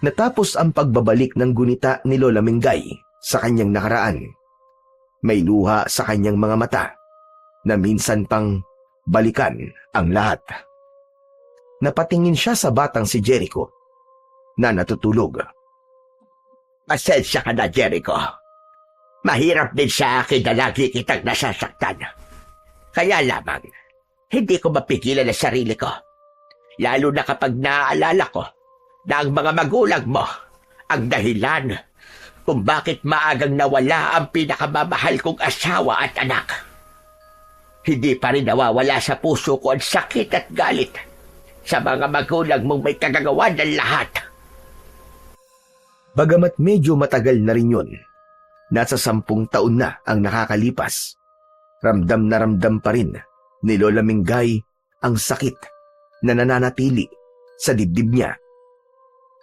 Natapos ang pagbabalik ng gunita ni Lola Mingay sa kanyang nakaraan. May luha sa kanyang mga mata na minsan pang balikan ang lahat. Napatingin siya sa batang si Jericho na natutulog. Pasensya ka na, Jericho. Mahirap din sa akin na lagi kitang nasasaktan. Kaya lamang, hindi ko mapigilan ang sarili ko. Lalo na kapag naaalala ko na ang mga magulang mo ang dahilan kung bakit maagang nawala ang pinakamamahal kong asawa at anak. Hindi pa rin nawawala sa puso ko ang sakit at galit sa mga magulang mong may kagagawan ng lahat. Bagamat medyo matagal na rin yun, nasa 10 taon na ang nakakalipas, ramdam na ramdam pa rin ni Lola Mingay ang sakit na nananatili sa dibdib niya.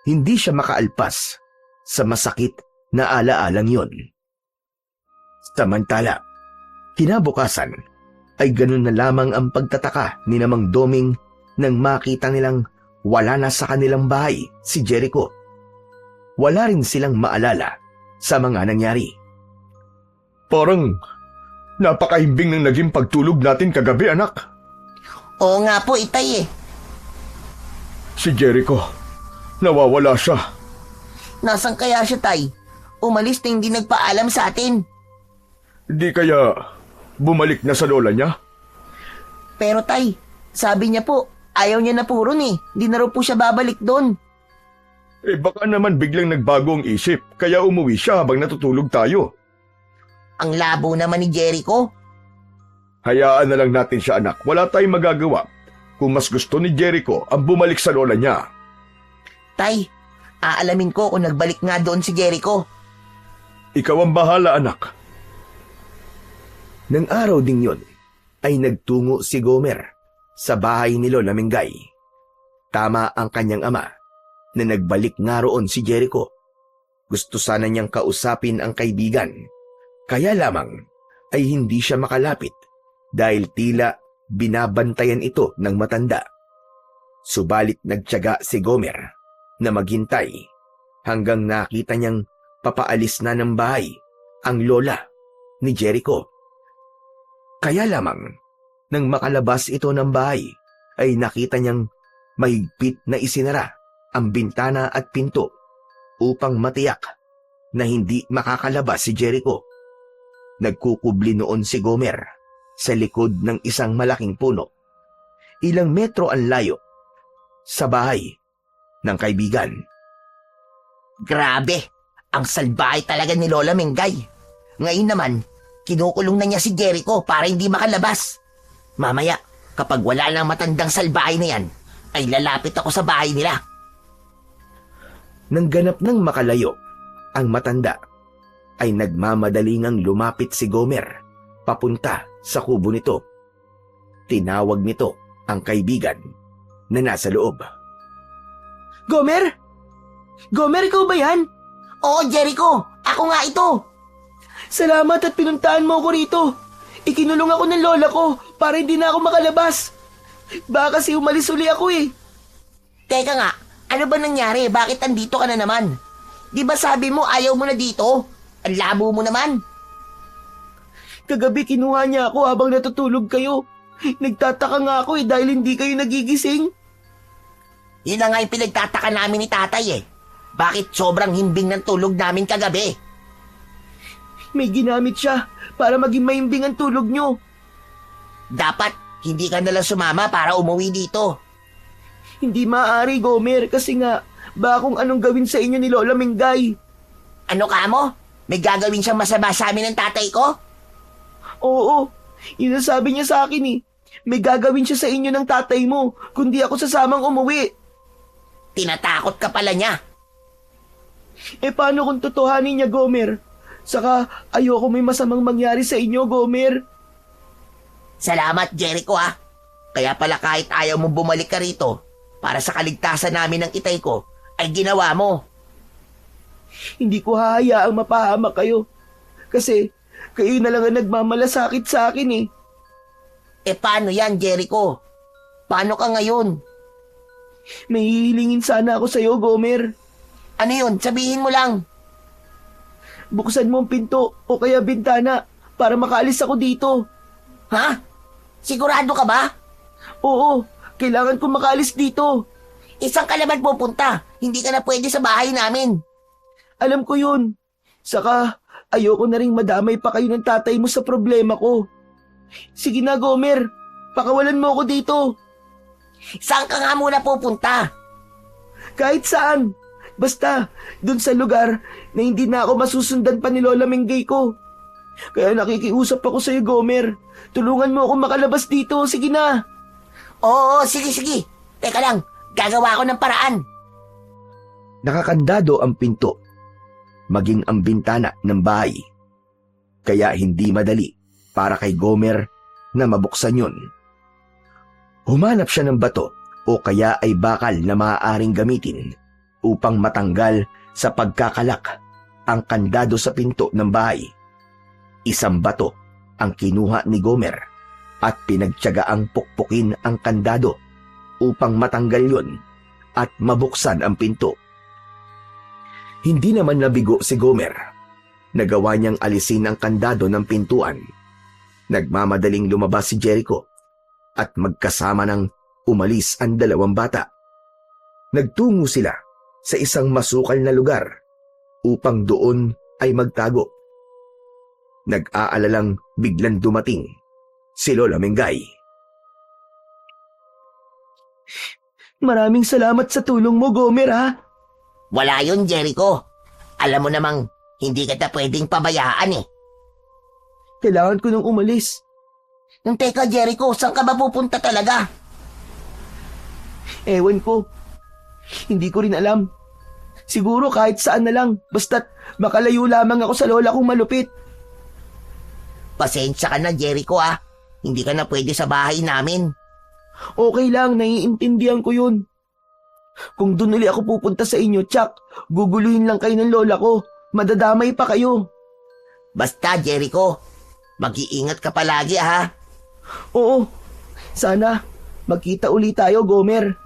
Hindi siya makaalpas sa masakit na alaalang yon. Samantala, kinabukasan ay ganun na lamang ang pagtataka ni Namang Doming nang makita nilang wala na sa kanilang bahay si Jericho. Wala rin silang maalala sa mga nangyari. Parang napakahimbing ng naging pagtulog natin kagabi, anak. Oo nga po, itay eh. Si Jericho, nawawala siya. Nasaan kaya siya, tay? Umalis na hindi nagpaalam sa atin. Di kaya bumalik na sa lola niya? Pero tay, sabi niya po, ayaw niya na po ron eh. Di na raw po siya babalik doon. Eh baka naman biglang nagbago ang isip, kaya umuwi siya habang natutulog tayo. Ang labo naman ni Jericho. Hayaan na lang natin siya, anak. Wala tayong magagawa kung mas gusto ni Jericho ang bumalik sa lola niya. Tay, aalamin ko kung nagbalik nga doon si Jericho. Ikaw ang bahala, anak. Nang araw ding yon, ay nagtungo si Gomer sa bahay ni Lola Mingay. Tama ang kanyang ama na nagbalik nga roon si Jericho. Gusto sana niyang kausapin ang kaibigan. Kaya lamang ay hindi siya makalapit dahil tila binabantayan ito ng matanda. Subalit nagtiyaga si Gomer na maghintay hanggang nakita niyang papaalis na ng bahay ang lola ni Jericho. Kaya lamang nang makalabas ito ng bahay ay nakita niyang mahigpit na isinara ang bintana at pinto upang matiyak na hindi makakalabas si Jericho. Nagkukubli noon si Gomer sa likod ng isang malaking puno. Ilang metro ang layo sa bahay ng kaibigan. Grabe, ang salbahay talaga ni Lola Mengay. Ngayon naman, kinukulong na niya si Jericho para hindi makalabas. Mamaya, kapag wala nang matandang salbahay na yan, ay lalapit ako sa bahay nila. Nang ganap ng makalayo, ang matanda ay nagmamadalingang lumapit si Gomer papunta sa kubo nito. Tinawag nito ang kaibigan na nasa loob. Gomer? Gomer, ikaw ba yan? Oo, Jericho, ako nga ito. Salamat at pinuntahan mo ako rito. Ikinulong ako ng lola ko para hindi na ako makalabas. Baka kasi umalis uli ako eh. Teka nga, ano ba nangyari? Bakit andito ka na naman? Di ba sabi mo ayaw mo na dito? Ang labo mo naman. Kagabi kinuha niya ako habang natutulog kayo. Nagtataka nga ako eh dahil hindi kayo nagigising. Yun na nga yung pinagtataka namin ni tatay eh. Bakit sobrang himbing ng tulog namin kagabi? May ginamit siya para maging mahimbing ang tulog nyo. Dapat hindi ka nalang sumama para umuwi dito. Hindi maaari, Gomer, kasi nga baka kung anong gawin sa inyo ni Lola Mengay. Ano ka mo? May gagawin siyang masama sa amin ng tatay ko? Oo, yun ang sabi niya sa akin eh. May gagawin siya sa inyo ng tatay mo kundi ako sasamang umuwi. Tinatakot ka pala niya. Eh paano kung totohanin niya, Gomer? Saka ayoko may masamang mangyari sa inyo, Gomer. Salamat, Jericho ah. Kaya pala kahit ayaw mo bumalik ka rito para sa kaligtasan namin ng itay ko, ay ginawa mo. Hindi ko hahayaang mapahamak kayo. Kasi kayo na lang ang nagmamalasakit sa akin eh. Eh paano yan, Jericho? Paano ka ngayon? May hihilingin sana ako sa'yo, Gomer. Ano yun? Sabihin mo lang. Buksan mo ang pinto o kaya bintana para makaalis ako dito. Ha? Sigurado ka ba? Oo, kailangan ko makaalis dito. Isang ka naman pupunta. Hindi ka na pwede sa bahay namin. Alam ko yun. Saka ayoko na rin madamay pa kayo ng tatay mo sa problema ko. Sige na, Gomer. Pakawalan mo ako dito. Saan ka nga muna pupunta? Kahit saan. Basta, dun sa lugar na hindi na ako masusundan pa ni Lola Mengay ko. Kaya nakikiusap ako sa'yo, Gomer. Tulungan mo ako makalabas dito. Sige na. Oo, sige. Teka lang, gagawa ako ng paraan. Nakakandado ang pinto, maging ang bintana ng bahay. Kaya hindi madali para kay Gomer na mabuksan yun. Humanap siya ng bato o kaya ay bakal na maaaring gamitin upang matanggal sa pagkakalak ang kandado sa pinto ng bahay. Isang bato ang kinuha ni Gomer at pinagtiyagaang pukpukin ang kandado upang matanggal yun at mabuksan ang pinto. Hindi naman nabigo si Gomer. Nagawa niyang alisin ang kandado ng pintuan. Nagmamadaling lumabas si Jericho at magkasama ng umalis ang dalawang bata. Nagtungo sila sa isang masukal na lugar upang doon ay magtago. Nag-aalalang biglang dumating si Lola Mengay. Maraming salamat sa tulong mo, Gomer, ha? Wala yun, Jericho. Alam mo namang hindi kita pwedeng pabayaan eh. Kailangan ko nang umalis. Nang teka, Jericho, saan ka ba pupunta talaga? Ewan ko. Hindi ko rin alam. Siguro kahit saan na lang, basta't makalayo lamang ako sa lola kong malupit. Pasensya ka na, Jericho ah. Hindi ka na pwede sa bahay namin. Okay lang, naiintindihan ko yun. Kung doon ulit ako pupunta sa inyo, Chuck, guguluhin lang kayo ng lola ko. Madadamay pa kayo. Basta, Jericho, Mag-iingat ka palagi, ha? Oo, sana magkita ulit tayo, Gomer.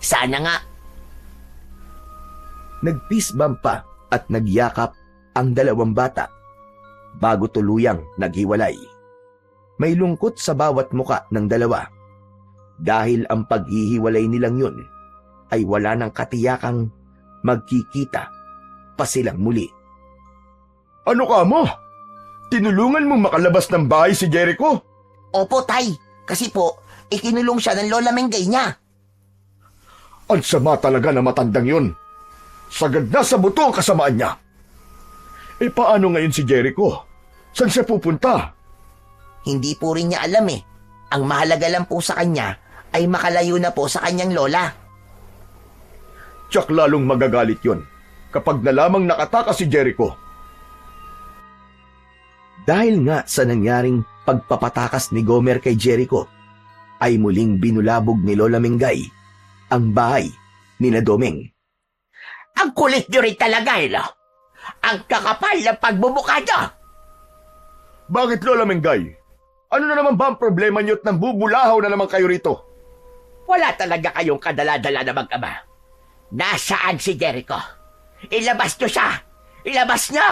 Sana nga. Nag-peace bump pa at nagyakap ang dalawang bata bago tuluyang naghiwalay. May lungkot sa bawat muka ng dalawa dahil ang paghihiwalay nilang yun ay wala ng katiyakang magkikita pa silang muli. Ano ka mo? Tinulungan mo makalabas ng bahay si Jericho? Opo, Tay. Kasi po, ikinulong siya ng Lola Mengay niya. Ang sama talaga na matandang yun. Sagad na sa buto ang kasamaan niya. Eh paano ngayon si Jericho? Saan siya pupunta? Hindi po rin niya alam eh. Ang mahalaga lang po sa kanya ay makalayo na po sa kanyang lola. Tiyak lalong magagalit yun kapag nalamang nakatakas si Jericho. Dahil nga sa nangyaring pagpapatakas ni Gomer kay Jericho, ay muling binulabog ni Lola Mengay ang bahay ni Domeng. Ang kulit nyo rin talaga, no? Ang kakapal ng pagbubuka nyo. Bakit, Lola Mengay? Ano na naman ba ang problema niyo at nang bubulahaw na naman kayo rito? Wala talaga kayong kadala-dala na mag-ama. Nasaan si Jericho? Ilabas nyo siya! Ilabas nyo!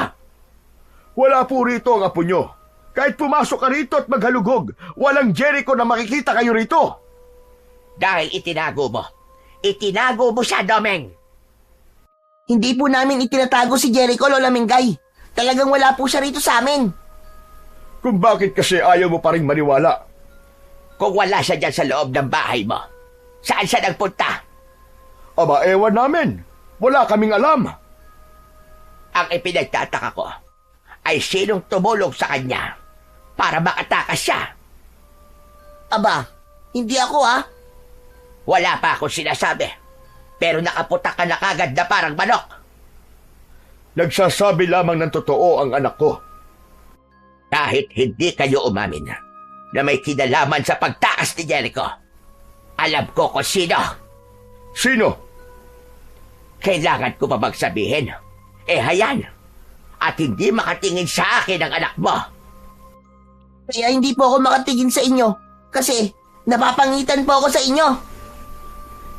Wala po rito ang apo nyo. Kahit pumasok ka rito at maghalugog, walang Jericho na makikita kayo rito. Dahil itinago mo. Itinago mo siya, Domeng. Hindi po namin itinatago si Jericho, Lola Mengay. Talagang wala po siya rito sa amin. Kung bakit kasi ayaw mo pa rin maniwala. Kung wala siya dyan sa loob ng bahay mo, saan siya nagpunta? Aba, ewan namin. Wala kaming alam. Ang ipinagtataka ko ay sinong tumulong sa kanya para makatakas siya. Aba, hindi ako, ha? Wala pa akong sinasabi, pero nakaputak ka na kagad na parang manok. Nagsasabi lamang ng totoo ang anak ko. Kahit hindi kayo umamin na may kinalaman sa pagtakas ni Jericho, alam ko kung sino. Sino? Kailangan ko pa magsabihin? Hayan. At hindi makatingin sa akin ang anak mo. Kaya hindi po ako makatingin sa inyo. Kasi napapangitan po ako sa inyo.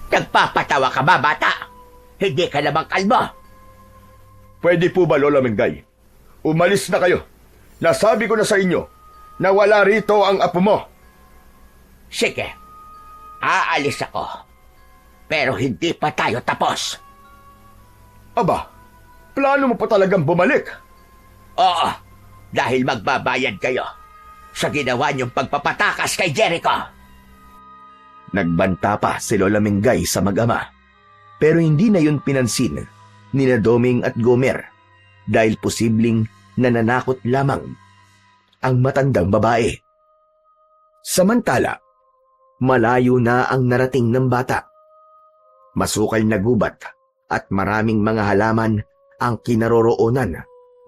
Nagpapatawa ka ba, bata? Hindi ka namang kalmo. Pwede po ba, Lola Mengay? Umalis na kayo. Nasabi ko na sa inyo na wala rito ang apo mo. Sige, aalis ako. Pero hindi pa tayo tapos. Aba, plano mo pa talagang bumalik? Oo, dahil magbabayad kayo sa ginawa niyong pagpapatakas kay Jericho. Nagbanta pa si Lola Mengay sa mag-ama, pero hindi na yun pinansin ni Domeng at Gomer dahil posibleng nananakot lamang ang matandang babae. Samantala, malayo na ang narating ng bata. Masukal na gubat at maraming mga halaman ang kinaroroonan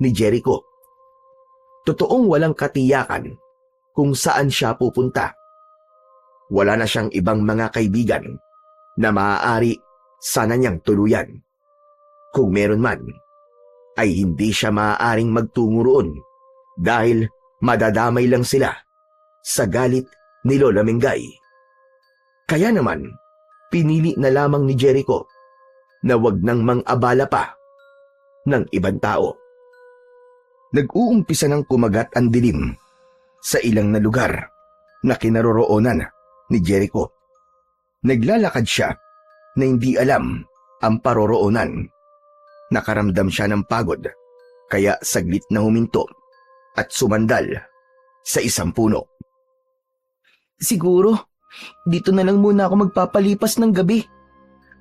ni Jericho. Totoong walang katiyakan kung saan siya pupunta. Wala na siyang ibang mga kaibigan na maaari sana niyang tuluyan. Kung meron man, ay hindi siya maaaring magtungo roon dahil madadamay lang sila sa galit ni Lola Mengay. Kaya naman, pinili na lamang ni Jericho na wag nang mang-abala pa ng ibang tao. Nag-uumpisa ng kumagat ang dilim sa ilang na lugar na kinaroroonan ni Jericho. Naglalakad siya na hindi alam ang paroroonan. Nakaramdam siya ng pagod kaya saglit na huminto at sumandal sa isang puno. Siguro, dito na lang muna ako magpapalipas ng gabi.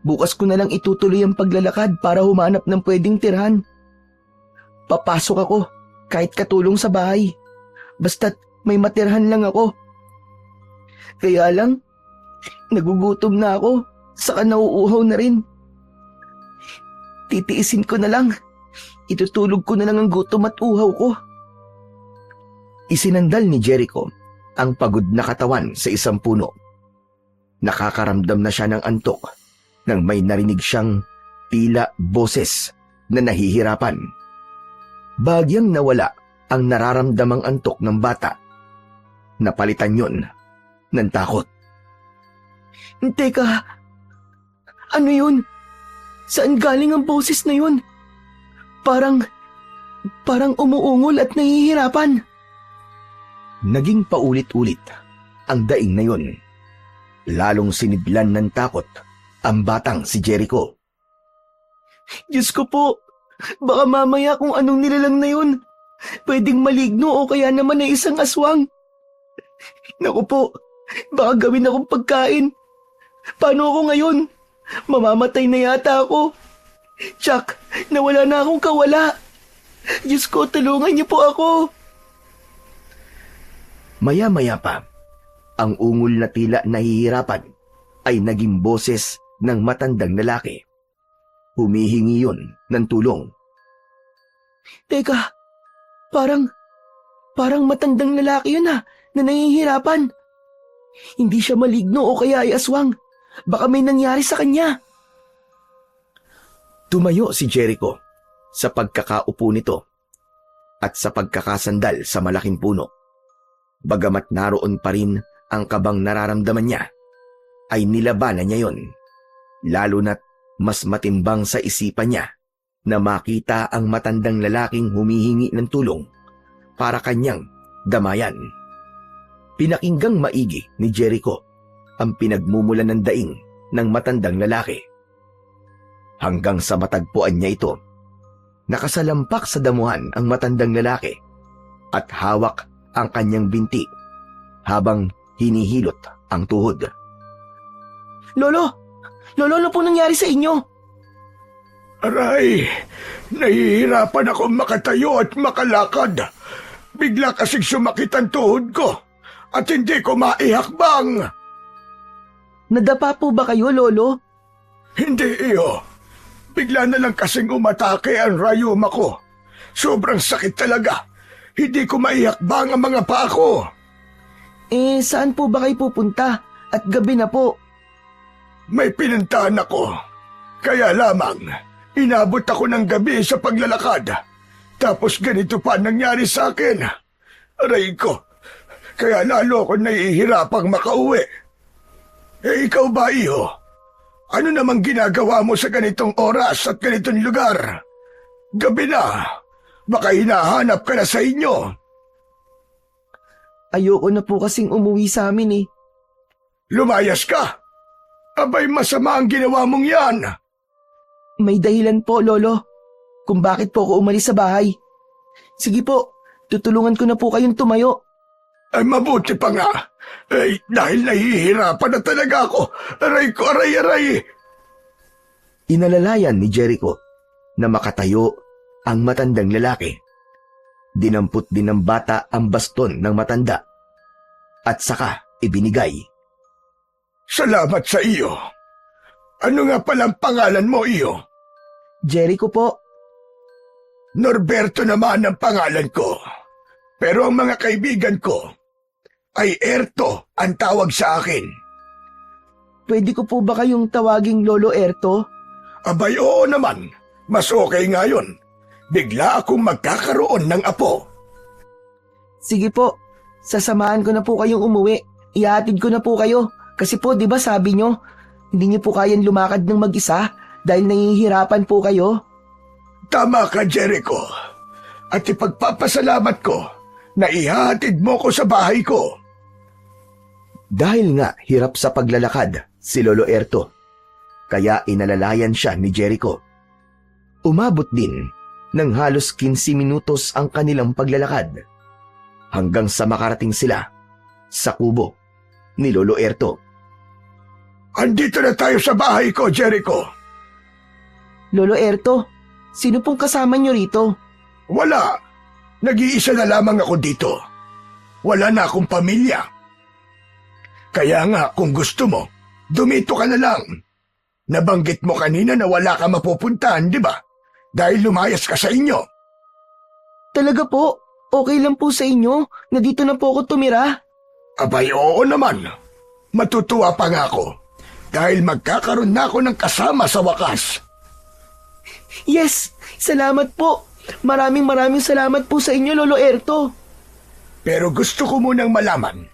Bukas ko na lang itutuloy ang paglalakad para humanap ng pwedeng tirhan. Papasok ako kahit katulong sa bahay. Basta't may matirhan lang ako. Kaya lang, nagugutom na ako, saka nauuhaw na rin. Titiisin ko na lang. Itutulog ko na lang ang gutom at uhaw ko. Isinandal ni Jericho ang pagod na katawan sa isang puno. Nakakaramdam na siya ng antok nang may narinig siyang tila boses na nahihirapan. Bagyang nawala ang nararamdamang antok ng bata. Napalitan yun ng takot. Teka, ano yun? Saan galing ang boses na yun? Parang umuungol at nahihirapan. Naging paulit-ulit ang daing na yun. Lalong sinidlan ng takot ang batang si Jericho. Diyos ko po, baka mamaya kung anong nilalang na yun, pwedeng maligno o kaya naman ay isang aswang. Naku po, baka gawin akong pagkain. Paano ako ngayon? Mamamatay na yata ako. Chuck, nawala na akong kawala. Diyos ko, tulungan niyo po ako. Maya-maya pa, ang ungol na tila nahihirapan ay naging boses ng matandang lalaki. Humihingi yun ng tulong. Teka, parang matandang lalaki yun na nahihirapan. Hindi siya maligno o kaya ay aswang. Baka may nangyari sa kanya. Tumayo si Jericho sa pagkakaupo nito at sa pagkakasandal sa malaking puno. Bagamat naroon pa rin ang kabang nararamdaman niya, ay nilabanan niya yon. Lalo na't mas matimbang sa isipan niya na makita ang matandang lalaking humihingi ng tulong para kanyang damayan. Pinakinggang maigi ni Jericho ang pinagmumula ng daing ng matandang lalaki. Hanggang sa matagpuan niya ito, nakasalampak sa damuhan ang matandang lalaki at hawak ang kanyang binti habang hinihilot ang tuhod. Lolo, ano po nangyari sa inyo? Aray, nahihirapan akong makatayo at makalakad. Bigla kasing sumakit ang tuhod ko at hindi ko maihakbang. Nadapa po ba kayo, Lolo? Hindi iyo. Bigla na lang kasing umatake ang rayuma ko. Sobrang sakit talaga. Hindi ko maihakbang ang mga paa ko. Saan po ba kayo pupunta? At gabi na po. May pinuntahan ako. Kaya lamang, inabot ako ng gabi sa paglalakad. Tapos ganito pa nangyari sa akin. Aray ko, kaya lalo ako nahihirapang makauwi. Ikaw ba, iho? Ano namang ginagawa mo sa ganitong oras at ganitong lugar? Gabi na. Baka hinahanap ka na sa inyo. Ayoko na po kasing umuwi sa amin eh. Lumayas ka. Abay, masama ang ginawa mong yan. May dahilan po, Lolo, kung bakit po ako umalis sa bahay. Sige po, tutulungan ko na po kayong tumayo. Ay, mabuti pa nga. Ay, dahil nahihirapan na talaga ako. Aray ko, aray. Inalalayan ni Jericho na makatayo ang matandang lalaki. Dinampot din ng bata ang baston ng matanda at saka ibinigay. Salamat sa iyo. Ano nga palang pangalan mo, iyo? Jericho po. Norberto naman ang pangalan ko. Pero ang mga kaibigan ko ay Erto ang tawag sa akin. Pwede ko po ba kayong tawaging Lolo Erto? Abay, oo naman. Mas okay nga yun. Bigla akong magkakaroon ng apo. Sige po, sasamahan ko na po kayong umuwi. Ihatid ko na po kayo. Kasi po, di ba sabi nyo, hindi nyo po kayang lumakad ng mag-isa dahil nahihirapan po kayo? Tama ka, Jericho. At ipagpapasalamat ko na ihatid mo ko sa bahay ko. Dahil nga hirap sa paglalakad si Lolo Erto, kaya inalalayan siya ni Jericho. Umabot din ng halos 15 minutos ang kanilang paglalakad hanggang sa makarating sila sa kubo ni Lolo Erto. Andito na tayo sa bahay ko, Jericho. Lolo Erto, sino pong kasama nyo rito? Wala. Nag-iisa na lamang ako dito. Wala na akong pamilya. Kaya nga, kung gusto mo, dumito ka na lang. Nabanggit mo kanina na wala ka mapupuntahan, di ba? Dahil lumayas ka sa inyo. Talaga po, okay lang po sa inyo na dito na po ako tumira? Abay, oo naman. Matutuwa pa nga ako. Dahil magkakaroon na ako ng kasama sa wakas. Yes, salamat po. Maraming salamat po sa inyo, Lolo Erto. Pero gusto ko munang malaman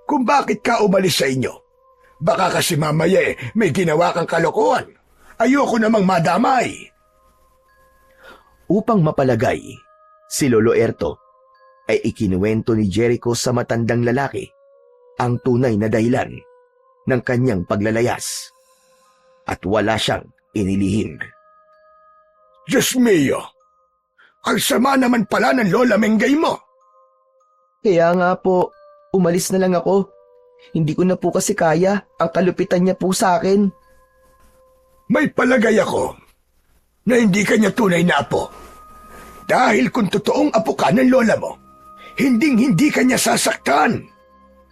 kung bakit ka umalis sa inyo. Baka kasi mamaya may ginawa kang kalokohan. Ayoko namang madamay. Upang mapalagay, si Lolo Erto ay ikinuwento ni Jericho sa matandang lalaki ang tunay na dahilan ng kanyang paglalayas at wala siyang inilihim. Diyos mio, ang sama naman pala ng Lola Menggay mo. Kaya nga po, umalis na lang ako. Hindi ko na po kasi kaya ang kalupitan niya po sa akin. May palagay ako na hindi kanya tunay na apo. Dahil kung totoong apo ka ng lola mo, hinding-hindi kanya sasaktan.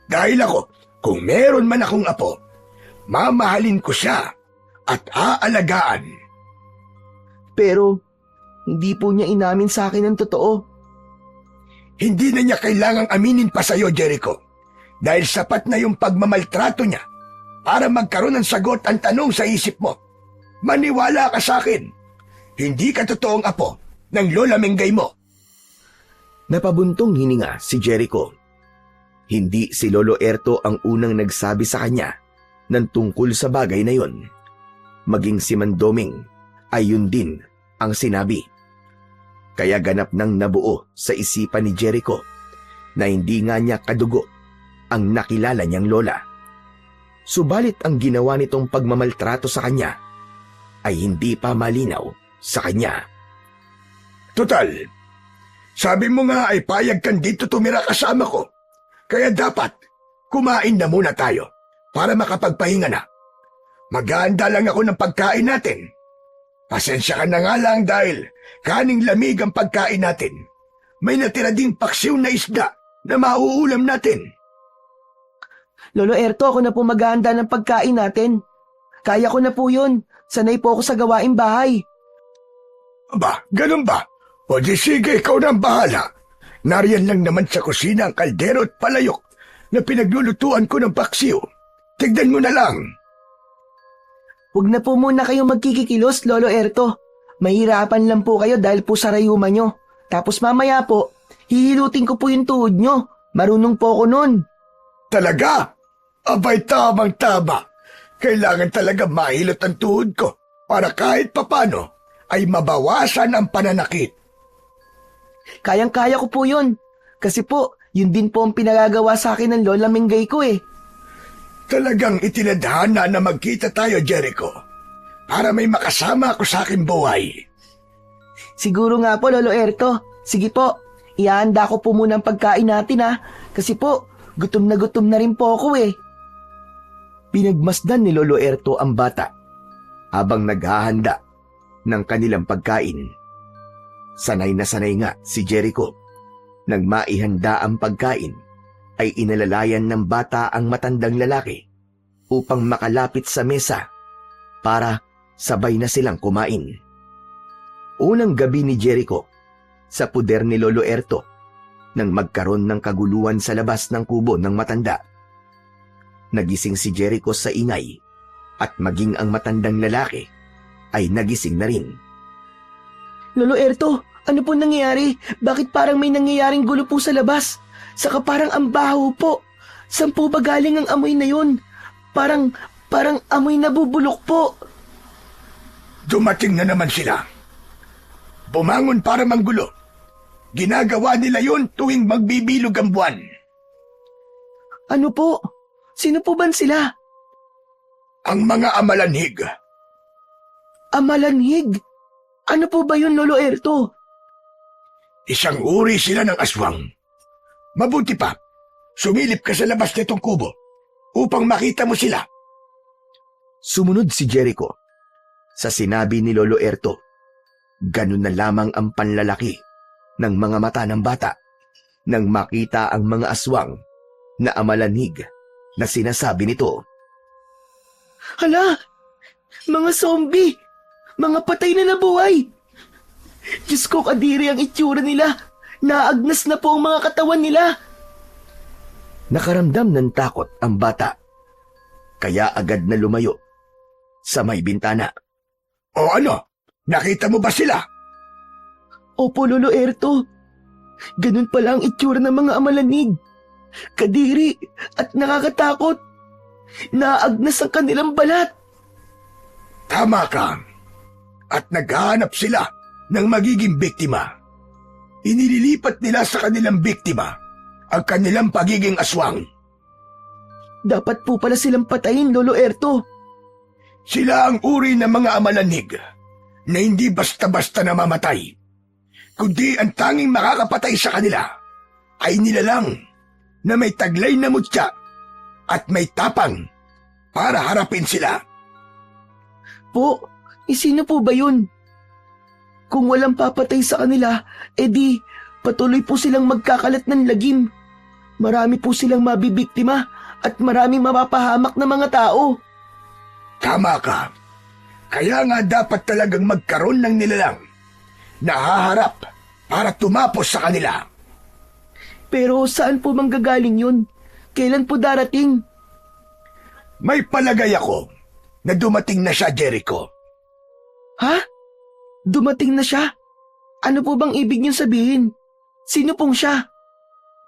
Dahil ako, kung meron man akong apo, mamahalin ko siya at aalagaan. Pero, hindi po niya inamin sa akin ang totoo. Hindi na niya kailangang aminin pa sa'yo, Jericho. Dahil sapat na yung pagmamaltrato niya para magkaroon ng sagot ang tanong sa isip mo. Maniwala ka sa akin. Hindi ka totoong apo ng Lola Menggay mo. Napabuntong hininga si Jericho. Hindi si Lolo Erto ang unang nagsabi sa kanya ng tungkol sa bagay na yon. Maging si Mandoming ay yun din ang sinabi. Kaya ganap nang nabuo sa isipan ni Jericho na hindi nga niya kadugo ang nakilala niyang lola. Subalit ang ginawa nitong pagmamaltrato sa kanya ay hindi pa malinaw sa kanya. Total, sabi mo nga ay payag kang dito tumira kasama ko. Kaya dapat kumain na muna tayo para makapagpahinga na. Maghahanda lang ako ng pagkain natin. Pasensya ka na nga lang dahil kaning lamig ang pagkain natin. May natira ding paksiw na isda na mauulam natin. Lolo Erto, ako na po maghahanda ng pagkain natin. Kaya ko na po yun. Sanay po ako sa gawaing bahay. Aba, ganun ba? O di sige, ikaw na ang bahala. Nariyan lang naman sa kusina ang kaldero at palayok na pinaglulutuan ko ng paksiw. Tignan mo na lang. Huwag na po muna kayong magkikikilos, Lolo Erto. Mahirapan lang po kayo dahil po sa rayuma nyo. Tapos mamaya po, hihilutin ko po yung tuhod nyo. Marunong po ako nun. Talaga? Abay, tamang-tama. Kailangan talaga mahilot ang tuhod ko para kahit papano ay mabawasan ang pananakit. Kayang-kaya ko po yun. Kasi po, yun din po ang pinagagawa sa akin ng Lola Menggay ko eh. Talagang itinadhana na magkita tayo, Jericho, para may makasama ako sa aking buhay. Siguro nga po, Lolo Erto. Sige po, ihahanda ko po muna ang pagkain natin ha. Kasi po, gutom na rin po ako eh. Pinagmasdan ni Lolo Erto ang bata habang naghahanda ng kanilang pagkain. Sanay na sanay nga si Jericho. Nang maihanda ang pagkain, ay inalalayan ng bata ang matandang lalaki upang makalapit sa mesa para sabay na silang kumain. Unang gabi ni Jericho sa puder ni Lolo Erto nang magkaroon ng kaguluhan sa labas ng kubo ng matanda. Nagising si Jericho sa ingay at maging ang matandang lalaki ay nagising na rin. Lolo Erto, ano po nangyayari? Bakit parang may nangyayaring gulo po sa labas? Saka parang ang baho po. Saan po ba galing ang amoy na yun? Parang amoy nabubulok po. Dumating na naman sila. Bumangon para manggulo. Ginagawa nila yun tuwing magbibilog ang buwan. Ano po? Sino po ba sila? Ang mga amalanhig. Amalanhig? Ano po ba yun, Lolo Erto? Isang uri sila ng aswang. Mabuti pa, sumilip ka sa labas nitong kubo upang makita mo sila. Sumunod si Jericho sa sinabi ni Lolo Erto. Ganun na lamang ang panlalaki ng mga mata ng bata nang makita ang mga aswang na amalanhig na sinasabi nito. Hala! Mga zombie! Mga patay na nabuhay! Diyos ko, kadiri ang itsura nila! Naagnas na po ang mga katawan nila! Nakaramdam ng takot ang bata, kaya agad na lumayo sa may bintana. O ano, nakita mo ba sila? Opo, Lolo Erto. Ganun pala ang itsura ng mga amalanig. Kadiri at nakakatakot. Naagnas ang kanilang balat. Tama ka. At naghahanap sila ng magiging biktima. Inililipat nila sa kanilang biktima ang kanilang pagiging aswang. Dapat po pala silang patayin, Lolo Erto. Sila ang uri ng mga amalanig na hindi basta-basta namamatay, kundi ang tanging makakapatay sa kanila ay nilalang na may taglay na mutya at may tapang para harapin sila. Po, sino po ba yun? Kung walang papatay sa kanila, edi patuloy po silang magkakalat ng lagim. Marami po silang mabibiktima at maraming mapapahamak na mga tao. Tama ka. Kaya nga dapat talagang magkaroon ng nilalang na haharap para tumapos sa kanila. Pero saan po manggagaling yun? Kailan po darating? May palagay ako na dumating na siya, Jericho. Ha? Dumating na siya? Ano po bang ibig niyong sabihin? Sino pong siya?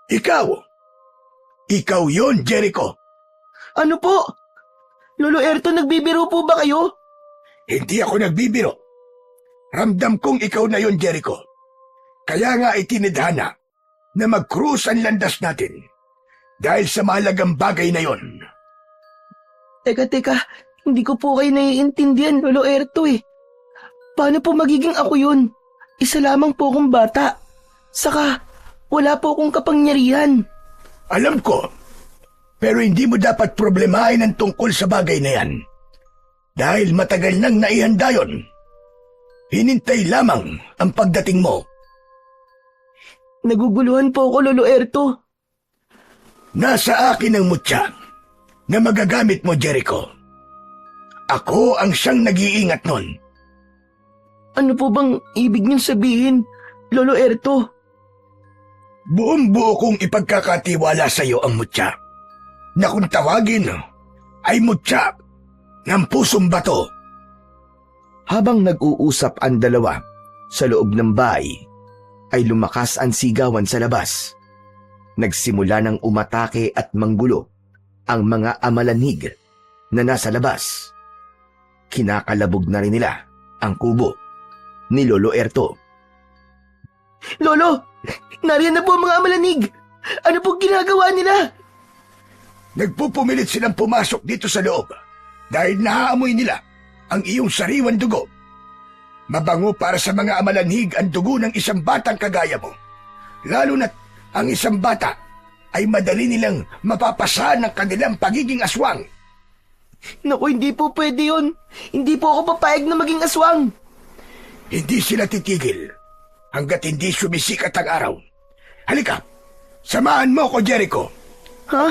Ikaw! Ikaw yon, Jericho! Ano po? Lolo Erto, nagbibiro po ba kayo? Hindi ako nagbibiro. Ramdam kong ikaw na yon, Jericho. Kaya nga itinidhana na mag-cruise ang landas natin dahil sa mahalagang bagay na yon. Teka, hindi ko po kayo naiintindihan, Lolo Erto eh. Paano po magiging ako yun? Isa lamang po akong bata. Saka, wala po akong kapangyarihan. Alam ko, pero hindi mo dapat problemahin ang tungkol sa bagay na yan. Dahil matagal nang naihanda yon. Hinintay lamang ang pagdating mo. Naguguluhan po ako, Lolo Erto. Nasa akin ang mutya na magagamit mo, Jericho. Ako ang siyang nag-iingat nun. Ano po bang ibig niyong sabihin, Lolo Erto? Buong buo kong ipagkakatiwala sa iyo ang mutya na kung tawagin ay mutya ng pusong bato. Habang nag-uusap ang dalawa sa loob ng bahay, ay lumakas ang sigawan sa labas. Nagsimula ng umatake at manggulo ang mga amalanig na nasa labas. Kinakalabog na rin nila ang kubo ni Lolo Erto. Lolo, nariyan na po ang mga amalanig. Ano pong ginagawa nila? Nagpupumilit silang pumasok dito sa loob dahil naaamoy nila ang iyong sariwan dugo. Mabango para sa mga amalanhig ang dugo ng isang batang kagaya mo. Lalo na't ang isang bata ay madali nilang mapapasahan ng kanilang pagiging aswang. Naku, hindi po pwede yun. Hindi po ako papayag na maging aswang. Hindi sila titigil hanggat hindi sumisikat ang araw. Halika, samahan mo ko, Jericho. Ha?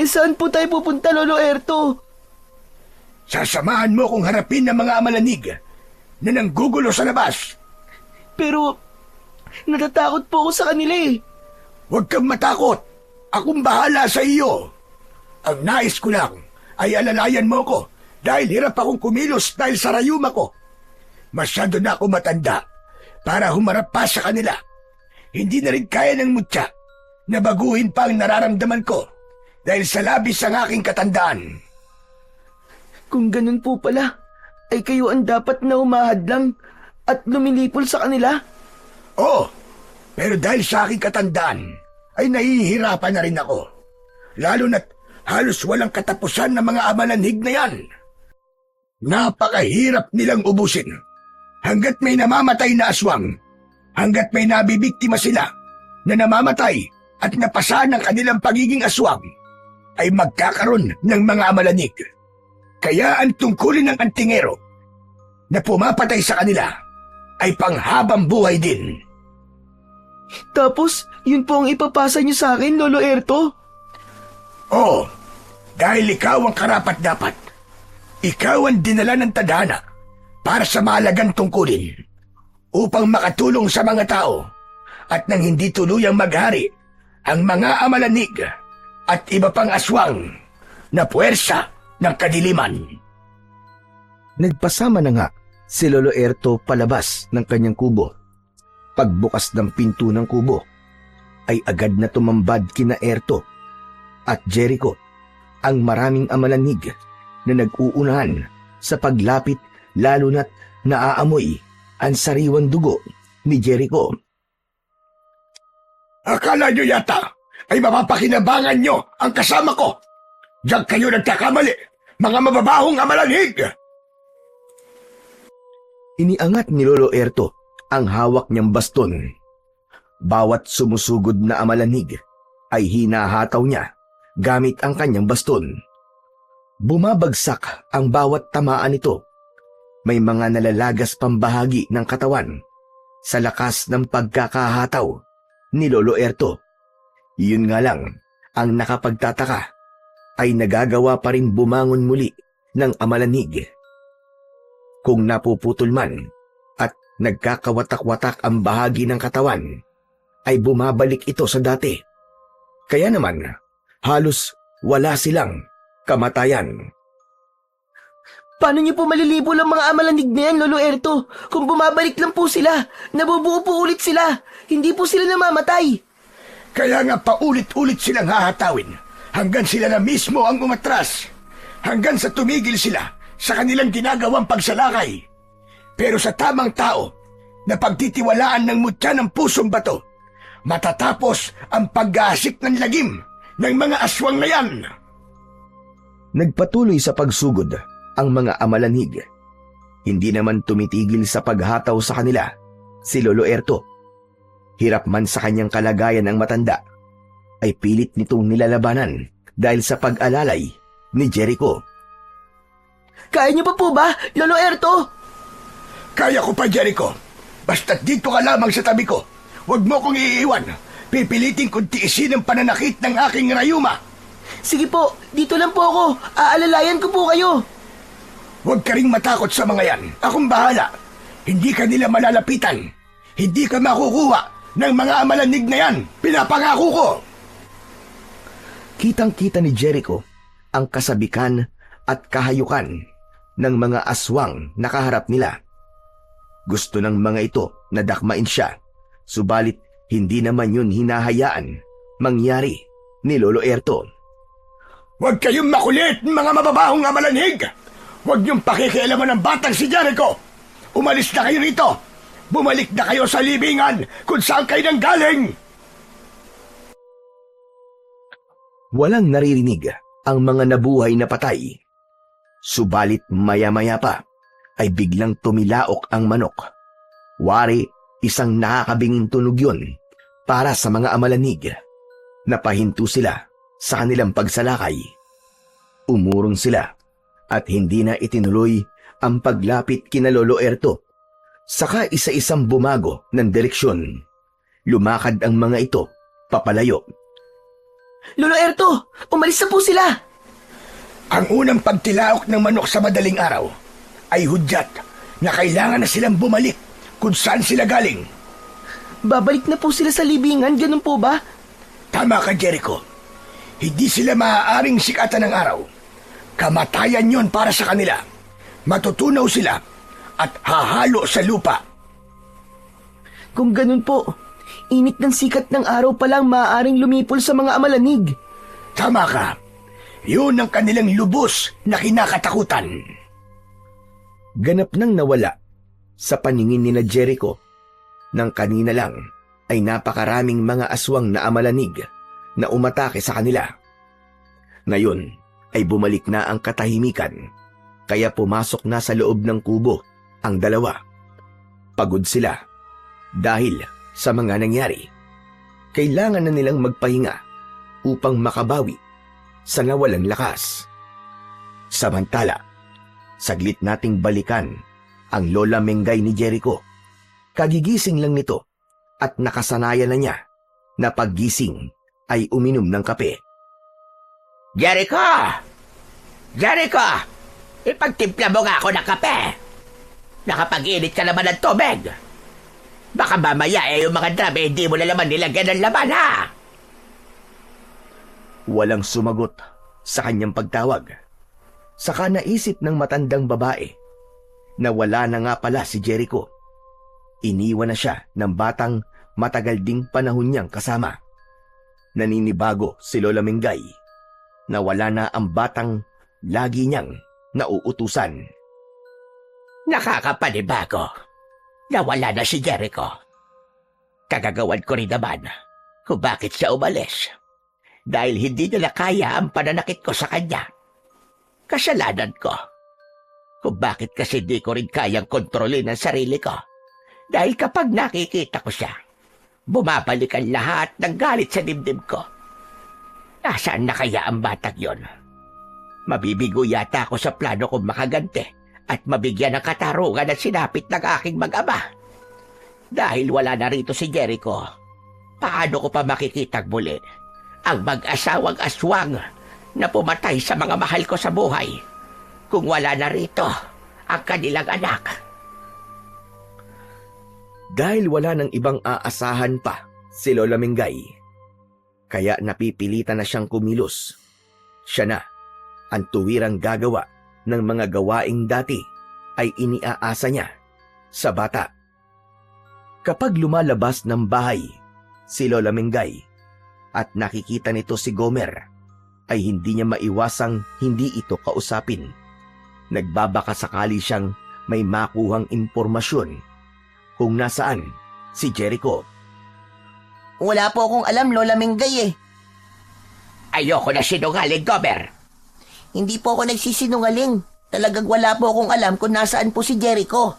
Saan po tayo pupunta, Lolo Erto? Sasamahan mo kong harapin ng mga amalanig na nanggugulo sa labas. Pero, natatakot po ako sa kanila eh. Huwag kang matakot. Akong bahala sa iyo. Ang nais ko lang ay alalayan mo ko dahil hirap akong kumilos dahil sa rayuma ko. Masyado na ako matanda para humarap pa sa kanila. Hindi na rin kaya ng mutya na baguhin pa ang nararamdaman ko dahil sa labis ang aking katandaan. Kung ganun po pala, ay kayo ang dapat na umahadlang at lumilipol sa kanila? Oo, pero dahil sa aking katandaan ay nahihirapan na rin ako. Lalo na't halos walang katapusan ng mga amalanhig na yan. Napakahirap nilang ubusin. Hanggat may namamatay na aswang, hanggat may nabibiktima sila na namamatay at napasahan ng kanilang pagiging aswang, ay magkakaroon ng mga amalanig. Kaya ang tungkulin ng antingero na pumapatay sa kanila ay panghabang buhay din. Tapos, yun po ang ipapasa niyo sa akin, Lolo Erto? Oo, dahil ikaw ang karapat-dapat. Ikaw ang dinala ng tadhana para sa mahalagang tungkulin upang makatulong sa mga tao at nang hindi tuluyang maghari ang mga amalanig at iba pang aswang na puwersa ng kadiliman. Nagpasama na nga si Lolo Erto palabas ng kanyang kubo. Pagbukas ng pinto ng kubo, ay agad na tumambad kina Erto at Jericho ang maraming amalanig na nag-uunahan sa paglapit, lalo na't naaamoy ang sariwang dugo ni Jericho. Akala nyo yata ay mapapakinabangan nyo ang kasama ko. Diyan kayo nagkakamali, mga mababahong amalanhig! Iniangat ni Lolo Erto ang hawak niyang baston. Bawat sumusugod na amalanig ay hinahataw niya gamit ang kanyang baston. Bumabagsak ang bawat tamaan nito. May mga nalalagas pambahagi ng katawan sa lakas ng pagkakahataw ni Lolo Erto. Yun nga lang, ang nakapagtataka ay nagagawa pa rin bumangon muli ng amalanig. Kung napuputol man at nagkakawatak-watak ang bahagi ng katawan, ay bumabalik ito sa dati. Kaya naman, halos wala silang kamatayan. Paano niyo po malilibol ang mga amalanig na yan, Lolo Erto? Kung bumabalik lang po sila, nabubuo po ulit sila. Hindi po sila namamatay. Kaya nga paulit-ulit silang hahatawin hanggang sila na mismo ang umatras. Hanggang sa tumigil sila sa kanilang ginagawang pagsalakay. Pero sa tamang tao na pagtitiwalaan ng mutya ng pusong bato, matatapos ang pag-aasik ng lagim ng mga aswang na yan. Nagpatuloy sa pagsugod ang mga amalanig. Hindi naman tumitigil sa paghataw sa kanila si Lolo Erto. Hirap man sa kanyang kalagayan ang matanda, ay pilit nitong nilalabanan dahil sa pag-alalay ni Jericho. Kaya niyo pa po ba, Lolo Erto? Kaya ko pa, Jericho. Basta't dito ka lamang sa tabi ko. Huwag mo kong iiwan. Pipilitin kong tiisin ang pananakit ng aking rayuma. Sige po, dito lang po ako. Aalalayan ko po kayo. Huwag ka ring matakot sa mga yan. Akong bahala. Hindi ka nila malalapitan. Hindi ka makukuha ng mga amalanig na yan. Pinapangako ko. Kitang-kita ni Jericho ang kasabikan at kahayukan ng mga aswang nakaharap nila. Gusto ng mga ito na dakmain siya, subalit hindi naman yun hinahayaan mangyari ni Lolo Erto. Huwag kayong makulit, mga mababahong amalanhig! Huwag niyong pakikialaman ng batang si Jericho! Umalis na kayo rito! Bumalik na kayo sa libingan kung saan kayo nanggaling! Walang naririnig ang mga nabuhay na patay. Subalit maya-maya pa ay biglang tumilaok ang manok. Wari, isang nakakabinging tunog yun para sa mga amalanig. Napahinto sila sa kanilang pagsalakay. Umurong sila at hindi na itinuloy ang paglapit kina Lolo Erto. Saka isa-isang bumago ng direksyon. Lumakad ang mga ito papalayo. Lolo Erto, umalis na po sila. Ang unang pagtilaok ng manok sa madaling araw ay hudyat na kailangan na silang bumalik kung saan sila galing. Babalik na po sila sa libingan, ganun po ba? Tama ka, Jericho. Hindi sila maaaring sikatan ng araw. Kamatayan yon para sa kanila. Matutunaw sila at hahalo sa lupa. Kung ganun po, init ng sikat ng araw pa lang maaaring lumipol sa mga amalanig. Tama ka. Yun ang kanilang lubos na kinakatakutan. Ganap nang nawala sa paningin ni na Jericho. Nang kanina lang ay napakaraming mga aswang na amalanig na umatake sa kanila. Ngayon ay bumalik na ang katahimikan, kaya pumasok na sa loob ng kubo ang dalawa. Pagod sila dahil sa mga nangyari. Kailangan na nilang magpahinga upang makabawi sa nawalang lakas. Samantala, saglit nating balikan ang Lola Mengay ni Jericho. Kagigising lang nito at nakasanayan na niya na paggising ay uminom ng kape. Jericho! Jericho! Ipagtimpla mo nga ako ng kape. Nakapag-init ka naman ng tubig. Baka mamaya yung mga drum hindi mo na naman nilagyan ng laman, ha? Walang sumagot sa kanyang pagtawag. Saka naisip ng matandang babae na wala na nga pala si Jericho. iniwan na siya ng batang matagal ding panahon niyang kasama. Naninibago si Lola Mingay na wala na ang batang lagi niyang nauutusan. Nakakapanibago. Nawala na si Jericho. Kagagawan ko rin naman kung bakit siya umalis. Dahil hindi nila kaya ang pananakit ko sa kanya. Kasalanan ko. Kung bakit kasi di ko rin kayang kontrolin ang sarili ko. Dahil kapag nakikita ko siya, bumabalik ang lahat ng galit sa dibdib ko. Nasaan na kaya ang batang yon? Mabibigo yata ako sa plano kong makaganti at mabigyan ng katarungan at sinapit ng aking mag-ama. Dahil wala na rito si Jericho, paano ko pa makikitang muli ang mag-asawang aswang na pumatay sa mga mahal ko sa buhay kung wala na rito ang kanilang anak? Dahil wala ng ibang aasahan pa si Lola Mingay, kaya napipilitan na siyang kumilos. Siya na ang tuwirang gagawa ng mga gawaing dati ay iniaasa niya sa bata. Kapag lumalabas ng bahay si Lola Mingay at nakikita nito si Gomer, ay hindi niya maiwasang hindi ito kausapin. Nagbabaka sakali siyang may makuhang impormasyon kung nasaan si Jericho. Wala po akong alam, Lola Mingay eh. Ayoko na sinungaling, Gomer. Hindi po ako nagsisinungaling. Talagang wala po akong alam kung nasaan po si Jericho.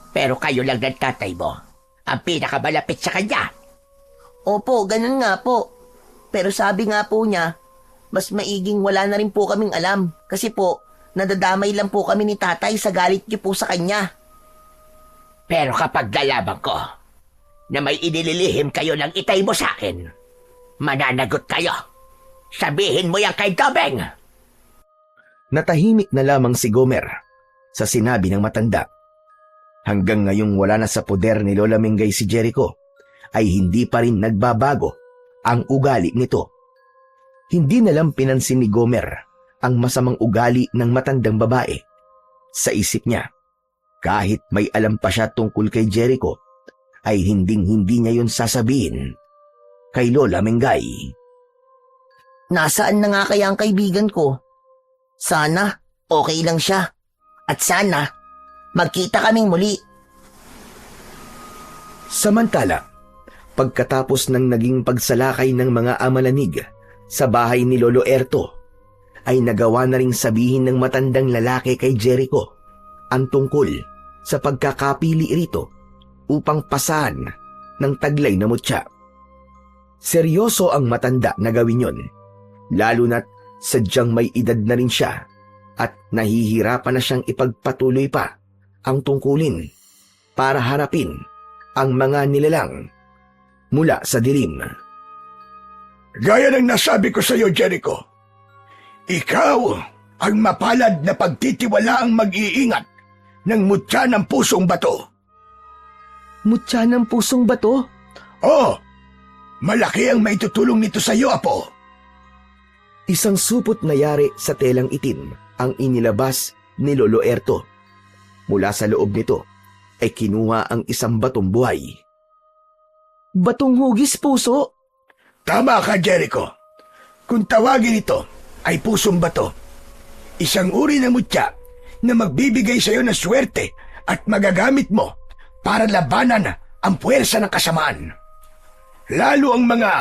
Pero kayo lang ng tatay mo ang pinakamalapit sa kanya. Opo, ganun nga po. Pero sabi nga po niya, mas maiging wala na rin po kaming alam. Kasi po, nadadamay lang po kami ni tatay sa galit niyo po sa kanya. Pero kapag nalaman ko na may inililihim kayo ng itay mo sa akin, mananagot kayo. Sabihin mo yan kay Dobeng. Natahimik na lamang si Gomer sa sinabi ng matanda. Hanggang ngayong wala na sa poder ni Lola Mingay si Jericho, ay hindi pa rin nagbabago ang ugali nito. Hindi na lang pinansin ni Gomer ang masamang ugali ng matandang babae. Sa isip niya, kahit may alam pa siya tungkol kay Jericho, ay hindi niya yun sasabihin kay Lola Mingay. Nasaan na nga kaya ang kaibigan ko? Sana okay lang siya. At sana magkita kaming muli. Samantala, pagkatapos ng naging pagsalakay ng mga amalanig sa bahay ni Lolo Erto, ay nagawa na ring sabihin ng matandang lalaki kay Jericho ang tungkol sa pagkakapili rito upang pasahan ng taglay na mutya. Seryoso ang matanda na gawin yon, lalo na't sadyang may edad na rin siya at nahihirapan na siyang ipagpatuloy pa ang tungkulin para harapin ang mga nilalang mula sa dilim. Gaya ng nasabi ko sa iyo, Jericho, ikaw ang mapalad na pagtitiwalaang mag-iingat ng mutya ng pusong bato. Mutya ng pusong bato? Oh, malaki ang maitutulong nito sa iyo, Apo. Isang supot na yari sa telang itim ang inilabas ni Lolo Erto. Mula sa loob nito ay kinuha ang isang batong buhay. Batong hugis puso? Tama ka, Jericho. Kung tawagin ito ay pusong bato, isang uri ng mutya na magbibigay sa iyo ng swerte at magagamit mo para labanan ang puwersa ng kasamaan. Lalo ang mga...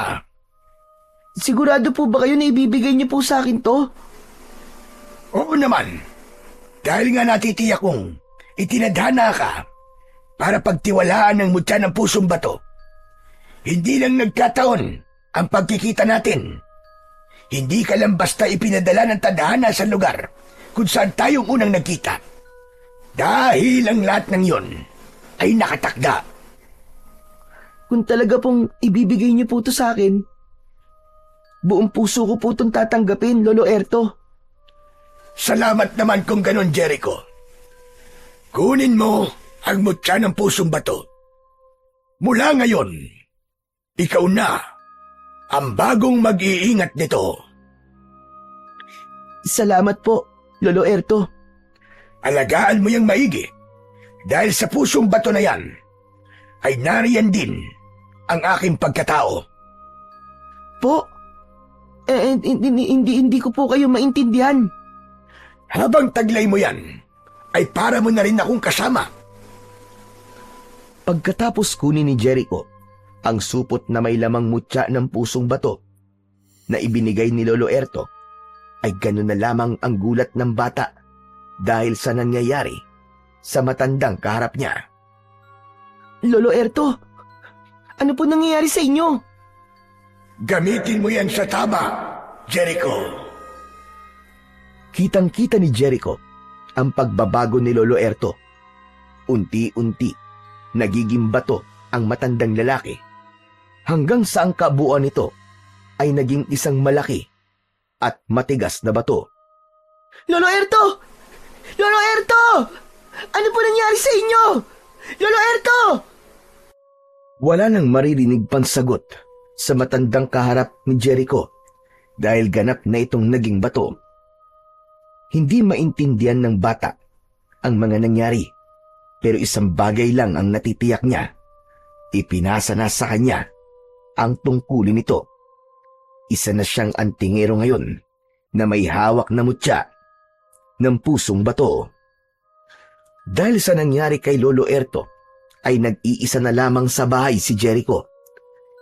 Sigurado po ba kayo na ibibigay niyo po sa akin to? Oo naman. Dahil nga natitiyak kong itinadhana ka para pagtiwalaan ng mutya ng pusong bato. Hindi lang nagkataon ang pagkikita natin. Hindi ka lang basta ipinadala ng tadhana sa lugar kung saan tayong unang nagkita. Dahil ang lahat ng yon ay nakatakda. Kung talaga pong ibibigay niyo po to sa akin, buong puso ko po itong tatanggapin, Lolo Erto. Salamat naman kung ganon, Jericho. Kunin mo ang mutya ng pusong bato. Mula ngayon, ikaw na ang bagong mag-iingat nito. Salamat po, Lolo Erto. Alagaan mo yung maigi dahil sa pusong bato na yan ay nariyan din ang aking pagkatao. Po? Hindi ko po kayo maintindihan. Habang taglay mo yan, ay para mo na rin akong kasama. Pagkatapos kunin ni Jericho ang supot na may lamang mutya ng pusong bato na ibinigay ni Lolo Erto, ay gano'n na lamang ang gulat ng bata dahil sa nangyayari sa matandang kaharap niya. Lolo Erto, ano po nangyayari sa inyo? Gamitin mo yan sa tama, Jericho. Kitang-kita ni Jericho ang pagbabago ni Lolo Erto. Unti-unti, nagiging bato ang matandang lalaki. Hanggang sa ang kabuuan nito ay naging isang malaki at matigas na bato. Lolo Erto! Lolo Erto! Ano po nangyari sa inyo? Lolo Erto! Wala nang maririnig pang sagot sa matandang kaharap ni Jericho dahil ganap na itong naging bato. Hindi maintindihan ng bata ang mga nangyari, pero isang bagay lang ang natitiyak niya. Ipinasa na sa kanya ang tungkulin nito. Isa na siyang antingero ngayon na may hawak na mutya ng pusong bato. Dahil sa nangyari kay Lolo Erto, ay nag-iisa na lamang sa bahay si Jericho.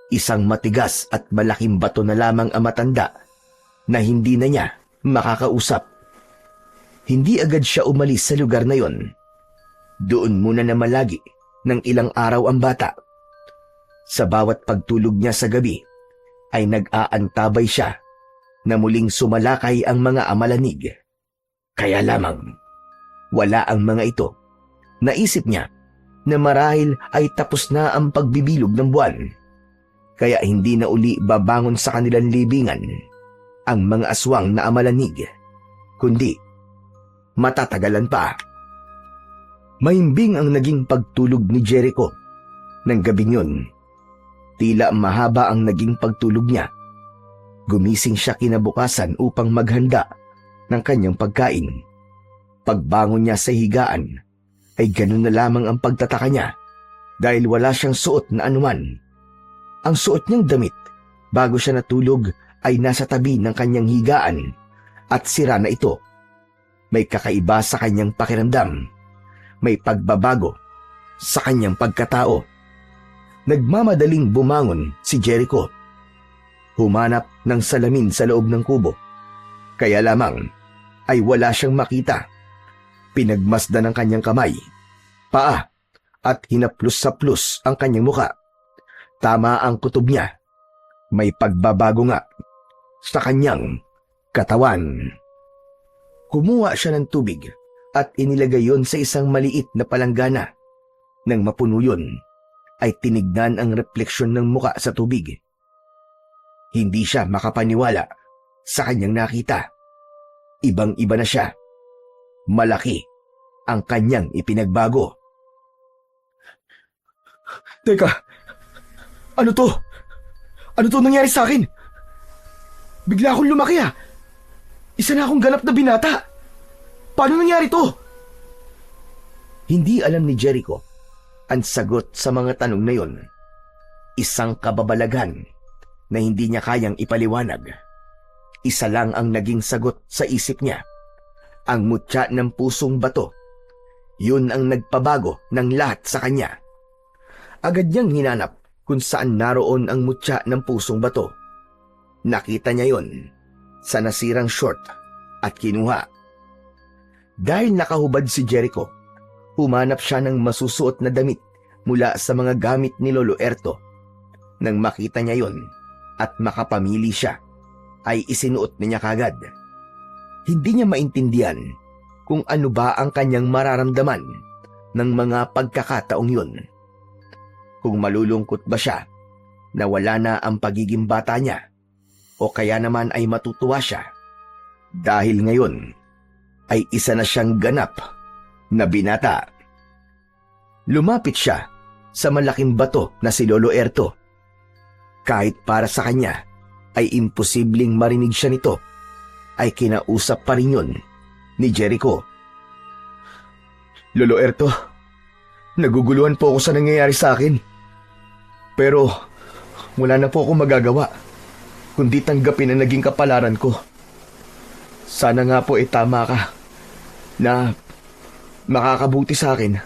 Isang matigas at malaking bato na lamang ang matanda na hindi na niya makakausap. Hindi agad siya umalis sa lugar na yon. Doon muna na malagi ng ilang araw ang bata. Sa bawat pagtulog niya sa gabi, ay nag-aantabay siya na muling sumalakay ang mga amalanig. Kaya lamang, wala ang mga ito. Naisip niya na marahil ay tapos na ang pagbibilog ng buwan. Kaya hindi na uli babangon sa kanilang libingan ang mga aswang na amalanig, kundi matatagalan pa. Mahimbing ang naging pagtulog ni Jericho ng gabing yun. Tila mahaba ang naging pagtulog niya. Gumising siya kinabukasan upang maghanda ng kanyang pagkain. Pagbangon niya sa higaan, ay ganun na lamang ang pagtataka niya dahil wala siyang suot na anuman. Ang suot niyang damit bago siya natulog ay nasa tabi ng kanyang higaan at sira na ito. May kakaiba sa kanyang pakiramdam. May pagbabago sa kanyang pagkatao. Nagmamadaling bumangon si Jericho. Humanap ng salamin sa loob ng kubo. Kaya lamang ay wala siyang makita. Pinagmasdan ng kanyang kamay, paa at hinaplos-saplos ang kanyang muka. Tama ang kutob niya. May pagbabago nga sa kanyang katawan. Kumuha siya ng tubig at inilagay yon sa isang maliit na palanggana. Nang mapuno yun, ay tinignan ang refleksyon ng muka sa tubig. Hindi siya makapaniwala sa kanyang nakita. Ibang-iba na siya. Malaki ang kanyang ipinagbago. Teka, ano to? Ano to nangyari sa akin? Bigla akong lumaki ah. Isa na akong ganap na binata. Paano nangyari to? Hindi alam ni Jericho ang sagot sa mga tanong na yon. Isang kababalaghan na hindi niya kayang ipaliwanag. Isa lang ang naging sagot sa isip niya. Ang mutya ng pusong bato. Yun ang nagpabago ng lahat sa kanya. Agad niyang hinanap kung saan naroon ang mutya ng pusong bato. Nakita niya yon sa nasirang short at kinuha. Dahil nakahubad si Jericho, humanap siya ng masusuot na damit mula sa mga gamit ni Lolo Erto. Nang makita niya yon at makapamili siya, ay isinuot na niya kagad. Hindi niya maintindihan kung ano ba ang kanyang mararamdaman ng mga pagkakataong yun. Kung malulungkot ba siya na wala na ang pagiging bata niya, o kaya naman ay matutuwa siya dahil ngayon ay isa na siyang ganap na binata. Lumapit siya sa malaking bato na si Lolo Erto. Kahit para sa kanya ay imposibleng marinig siya nito, ay kinausap pa rin yun ni Jericho. Lolo Erto, Naguguluhan po ako sa nangyayari sa akin. Pero wala na po akong magagawa, kundi tanggapin ang naging kapalaran ko. Sana nga po tama ka na makakabuti sa akin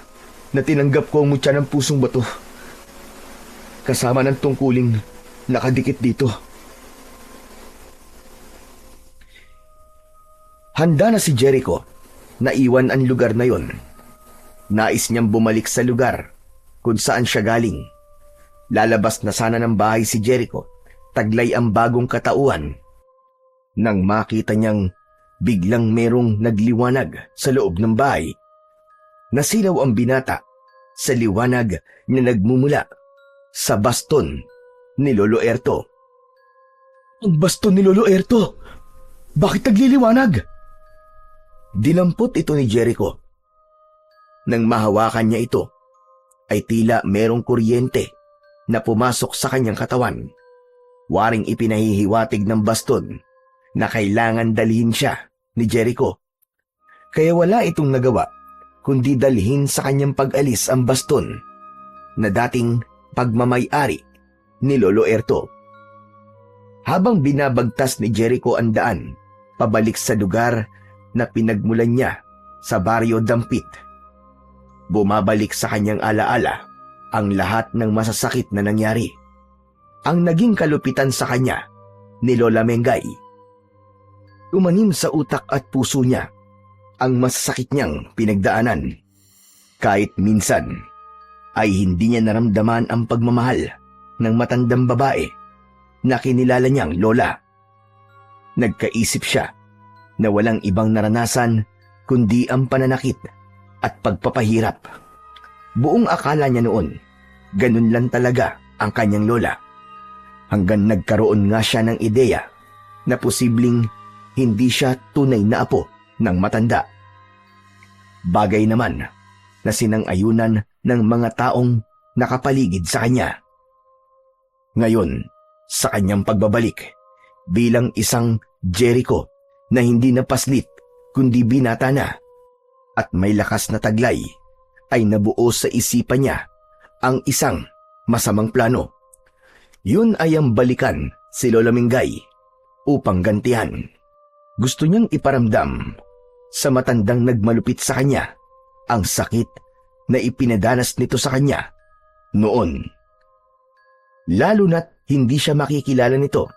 na tinanggap ko ang mutya ng pusong bato kasama ng tungkuling nakadikit dito. Handa na si Jericho na iwan ang lugar na yon. Nais niyang bumalik sa lugar kung saan siya galing. Lalabas na sana ng bahay si Jericho, taglay ang bagong katauhan. Nang makita niyang biglang merong nagliwanag sa loob ng bahay, nasilaw ang binata sa liwanag na nagmumula sa baston ni Lolo Erto. Ang baston ni Lolo Erto! Bakit nagliliwanag? Dinampot ito ni Jericho. Nang mahawakan niya ito, ay tila merong kuryente na pumasok sa kanyang katawan. Waring ipinahihiwatig ng baston na kailangan dalhin siya ni Jericho. Kaya wala itong nagawa kundi dalhin sa kanyang pag-alis ang baston na dating pagmamay-ari ni Lolo Erto. Habang binabagtas ni Jericho ang daan pabalik sa lugar na pinagmulan niya sa Baryo Dampit, bumabalik sa kanyang alaala ang lahat ng masasakit na nangyari. Ang naging kalupitan sa kanya ni Lola Mengay. Umanim sa utak at puso niya ang masasakit niyang pinagdaanan. Kahit minsan ay hindi niya naramdaman ang pagmamahal ng matandang babae na kinilala niyang Lola. Nagkaisip siya na walang ibang naranasan kundi ang pananakit at pagpapahirap. Buong akala niya noon, ganun lang talaga ang kanyang lola. Hanggang nagkaroon nga siya ng ideya na posibleng hindi siya tunay na apo ng matanda. Bagay naman na sinang-ayunan ng mga taong nakapaligid sa kanya. Ngayon, sa kanyang pagbabalik bilang isang Jericho na hindi napaslit kundi binata na at may lakas na taglay, ay nabuo sa isipan niya ang isang masamang plano. Yun ay ang balikan si Lola Mingay upang gantihan. Gusto niyang iparamdam sa matandang nagmalupit sa kanya ang sakit na ipinadanas nito sa kanya noon. Lalo na't hindi siya makikilala nito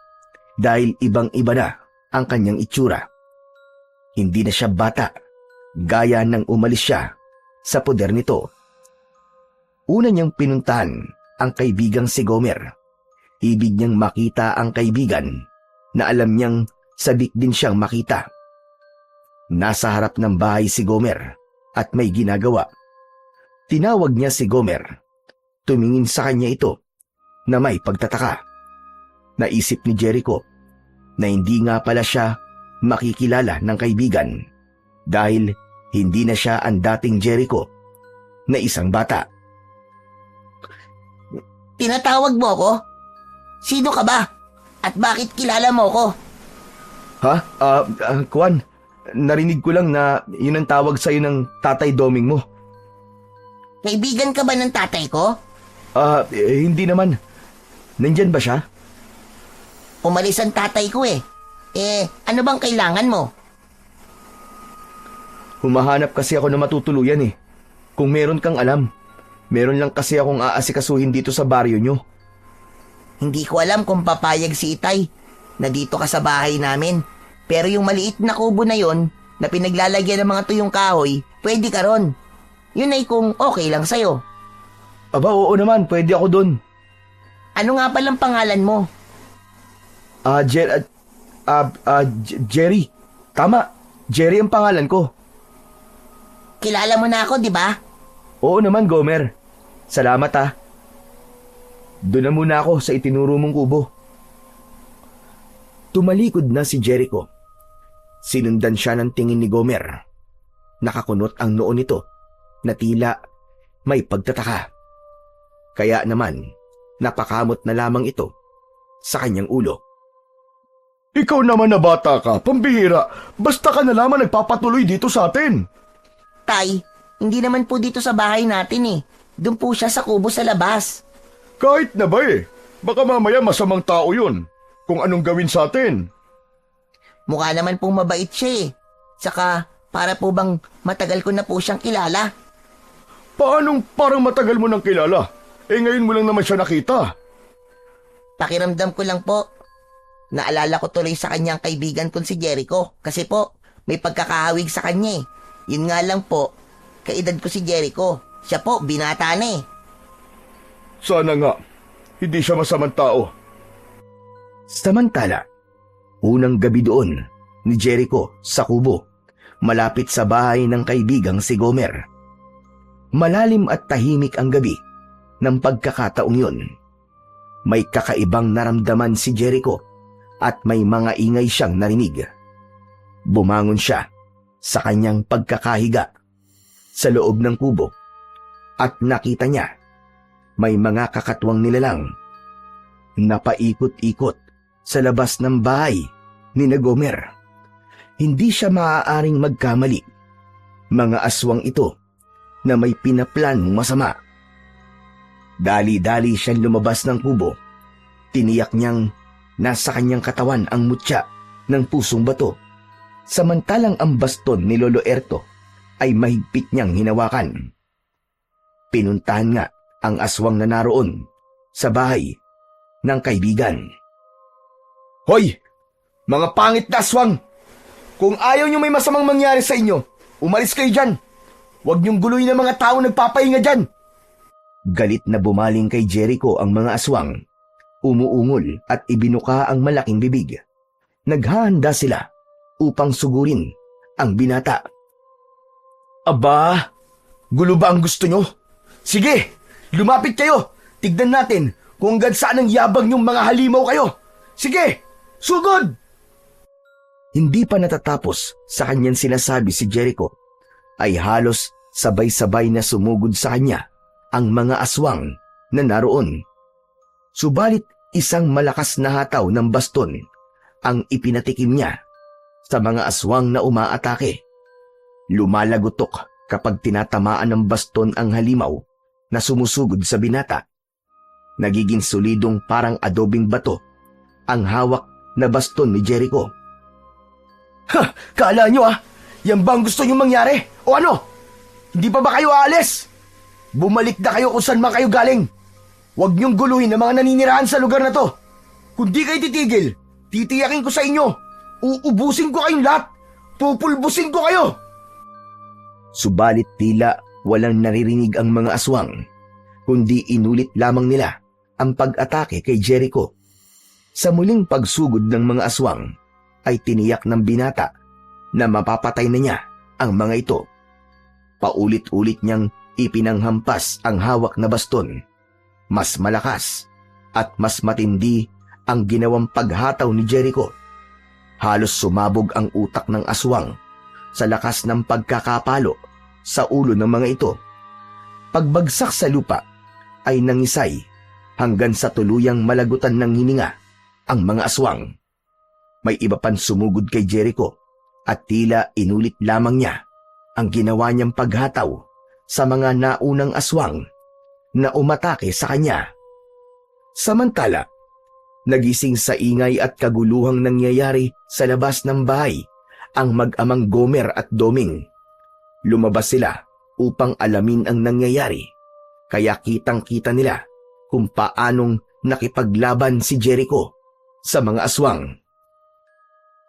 dahil ibang-iba na ang kanyang itsura. Hindi na siya bata gaya nang umalis siya sa poder nito. Una niyang pinuntahan ang kaibigang si Gomer. Ibig niyang makita ang kaibigan na alam niyang sabik din siyang makita. Nasa harap ng bahay si Gomer at may ginagawa. Tinawag niya si Gomer. Tumingin sa kanya ito na may pagtataka. Naisip ni Jericho na hindi nga pala siya makikilala ng kaibigan dahil hindi na siya ang dating Jericho na isang bata. Tinatawag mo ako? Sino ka ba? At bakit kilala mo ko? Ha? Kwan, narinig ko lang na yun ang tawag sa'yo ng tatay Doming mo. Kaibigan ka ba ng tatay ko? Hindi naman. Nandyan ba siya? Umalis ang tatay ko eh. Ano bang kailangan mo? Humahanap kasi ako na matutuluyan eh. Kung meron kang alam, meron lang kasi akong aasikasuhin dito sa baryo nyo. Hindi ko alam kung papayag si Itay na dito ka sa bahay namin. Pero yung maliit na kubo na yon na pinaglalagyan ng mga tuyong kahoy, pwede ka ron. Yun ay kung okay lang sa'yo. Aba, oo naman, pwede ako dun. Ano nga palang pangalan mo? Jerry. Tama, Jerry ang pangalan ko. Kilala mo na ako, di ba? Oo naman, Gomer. Salamat ha. Doon na muna ako sa itinuro mong kubo. Tumalikod na si Jericho. Sinundan siya ng tingin ni Gomer. Nakakunot ang noo nito na tila may pagtataka. Kaya naman, napakamot na lamang ito sa kanyang ulo. Ikaw naman na bata ka, pambihira. Basta ka na lamang nagpapatuloy dito sa atin. Tay, hindi naman po dito sa bahay natin eh. Doon po siya sa kubo sa labas. Kahit na ba eh. Baka mamaya masamang tao yun. Kung anong gawin sa atin. Mukha naman pong mabait siya eh. Saka, para po bang matagal ko na po siyang kilala. Paanong parang matagal mo nang kilala? Eh ngayon mo lang naman siya nakita. Pakiramdam ko lang po. Naalala ko tuloy sa kanyang kaibigan kong si Jericho. Kasi po, may pagkakahawig sa kanya eh. Yun nga lang po, kaedad ko si Jericho. Siya po, binata na eh. Sana nga, hindi siya masamang tao. Samantala, unang gabi doon ni Jericho sa kubo, malapit sa bahay ng kaibigang si Gomer. Malalim at tahimik ang gabi ng pagkakataong yun. May kakaibang naramdaman si Jericho at may mga ingay siyang narinig. Bumangon siya sa kanyang pagkakahiga sa loob ng kubo at nakita niya may mga kakatwang nilalang na paikot-ikot sa labas ng bahay ni Gomer. Hindi siya maaaring magkamali. Mga aswang ito na may pinaplanong masama. Dali-dali siyang lumabas ng kubo. Tiniyak niyang nasa kanyang katawan ang mutya ng pusong bato. Samantalang ang baston ni Lolo Erto ay mahigpit niyang hinawakan. Pinuntahan nga ang aswang na naroon sa bahay ng kaibigan. Hoy! Mga pangit na aswang! Kung ayaw niyo may masamang mangyari sa inyo, umalis kayo dyan! Huwag niyong guluhin ang mga tao nagpapahinga dyan! Galit na bumaling kay Jericho ang mga aswang. Umuungol at ibinuka ang malaking bibig. Naghahanda sila upang sugurin ang binata. Aba, gulo ba ang gusto nyo? Sige, lumapit kayo! Tignan natin kung hanggang saan ang yabang yung mga halimaw kayo! Sige, sugod! Hindi pa natatapos sa kanyang sinasabi si Jericho, ay halos sabay-sabay na sumugod sa kanya ang mga aswang na naroon. Subalit isang malakas na hataw ng baston ang ipinatikim niya sa mga aswang na umaatake. Lumalagotok kapag tinatamaan ng baston ang halimaw na sumusugod sa binata. Nagiging solidong parang adobing bato ang hawak na baston ni Jericho. Ha! Kala nyo yan ba ang gusto nyo mangyari? O ano? Hindi pa ba kayo aalis? Bumalik na kayo kung saan man kayo galing. Huwag nyong guluhin ang mga naninirahan sa lugar na to. Kung di kayo titigil, titiyakin ko sa inyo. Uubusin ko kayong lahat. Pupulbusin ko kayo. Subalit tila walang naririnig ang mga aswang, kundi inulit lamang nila ang pag-atake kay Jericho. Sa muling pagsugod ng mga aswang, ay tiniyak ng binata na mapapatay na niya ang mga ito. Paulit-ulit niyang ipinanghampas ang hawak na baston. Mas malakas at mas matindi ang ginawang paghataw ni Jericho. Halos sumabog ang utak ng aswang sa lakas ng pagkakapalo sa ulo ng mga ito. Pagbagsak sa lupa ay nangisay hanggang sa tuluyang malagutan ng hininga ang mga aswang. May iba pang sumugod kay Jericho at tila inulit lamang niya ang ginawa niyang paghataw sa mga naunang aswang na umatake sa kanya. Samantala, nagising sa ingay at kaguluhang nangyayari sa labas ng bahay ang mag-amang Gomer at Doming. Lumabas sila upang alamin ang nangyayari, kaya kitang-kita nila kung paanong nakipaglaban si Jericho sa mga aswang.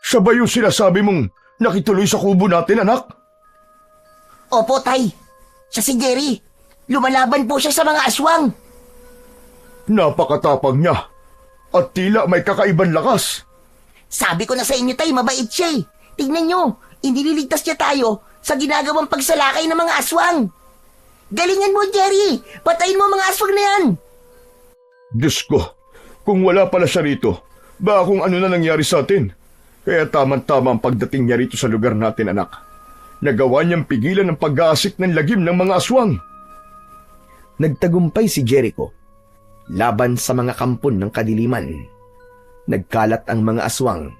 Siya ba yung sinasabi mong nakituloy sa kubo natin, anak? Opo, Tay. Siya si Jerry. Lumalaban po siya sa mga aswang. Napakatapang niya at tila may kakaibang lakas. Sabi ko na sa inyo, Tay, mabait siya eh. Tignan nyo, inililigtas niya tayo sa ginagawang pagsalakay ng mga aswang. Galingan mo, Jerry! Patayin mo mga aswang na yan! Diyos ko, kung wala pala siya rito, baka kung ano na nangyari sa atin. Kaya tamang-tama ang pagdating niya rito sa lugar natin, anak. Nagawa niyang pigilan ang pag-aasik ng lagim ng mga aswang. Nagtagumpay si Jericho laban sa mga kampon ng kadiliman. Nagkalat ang mga aswang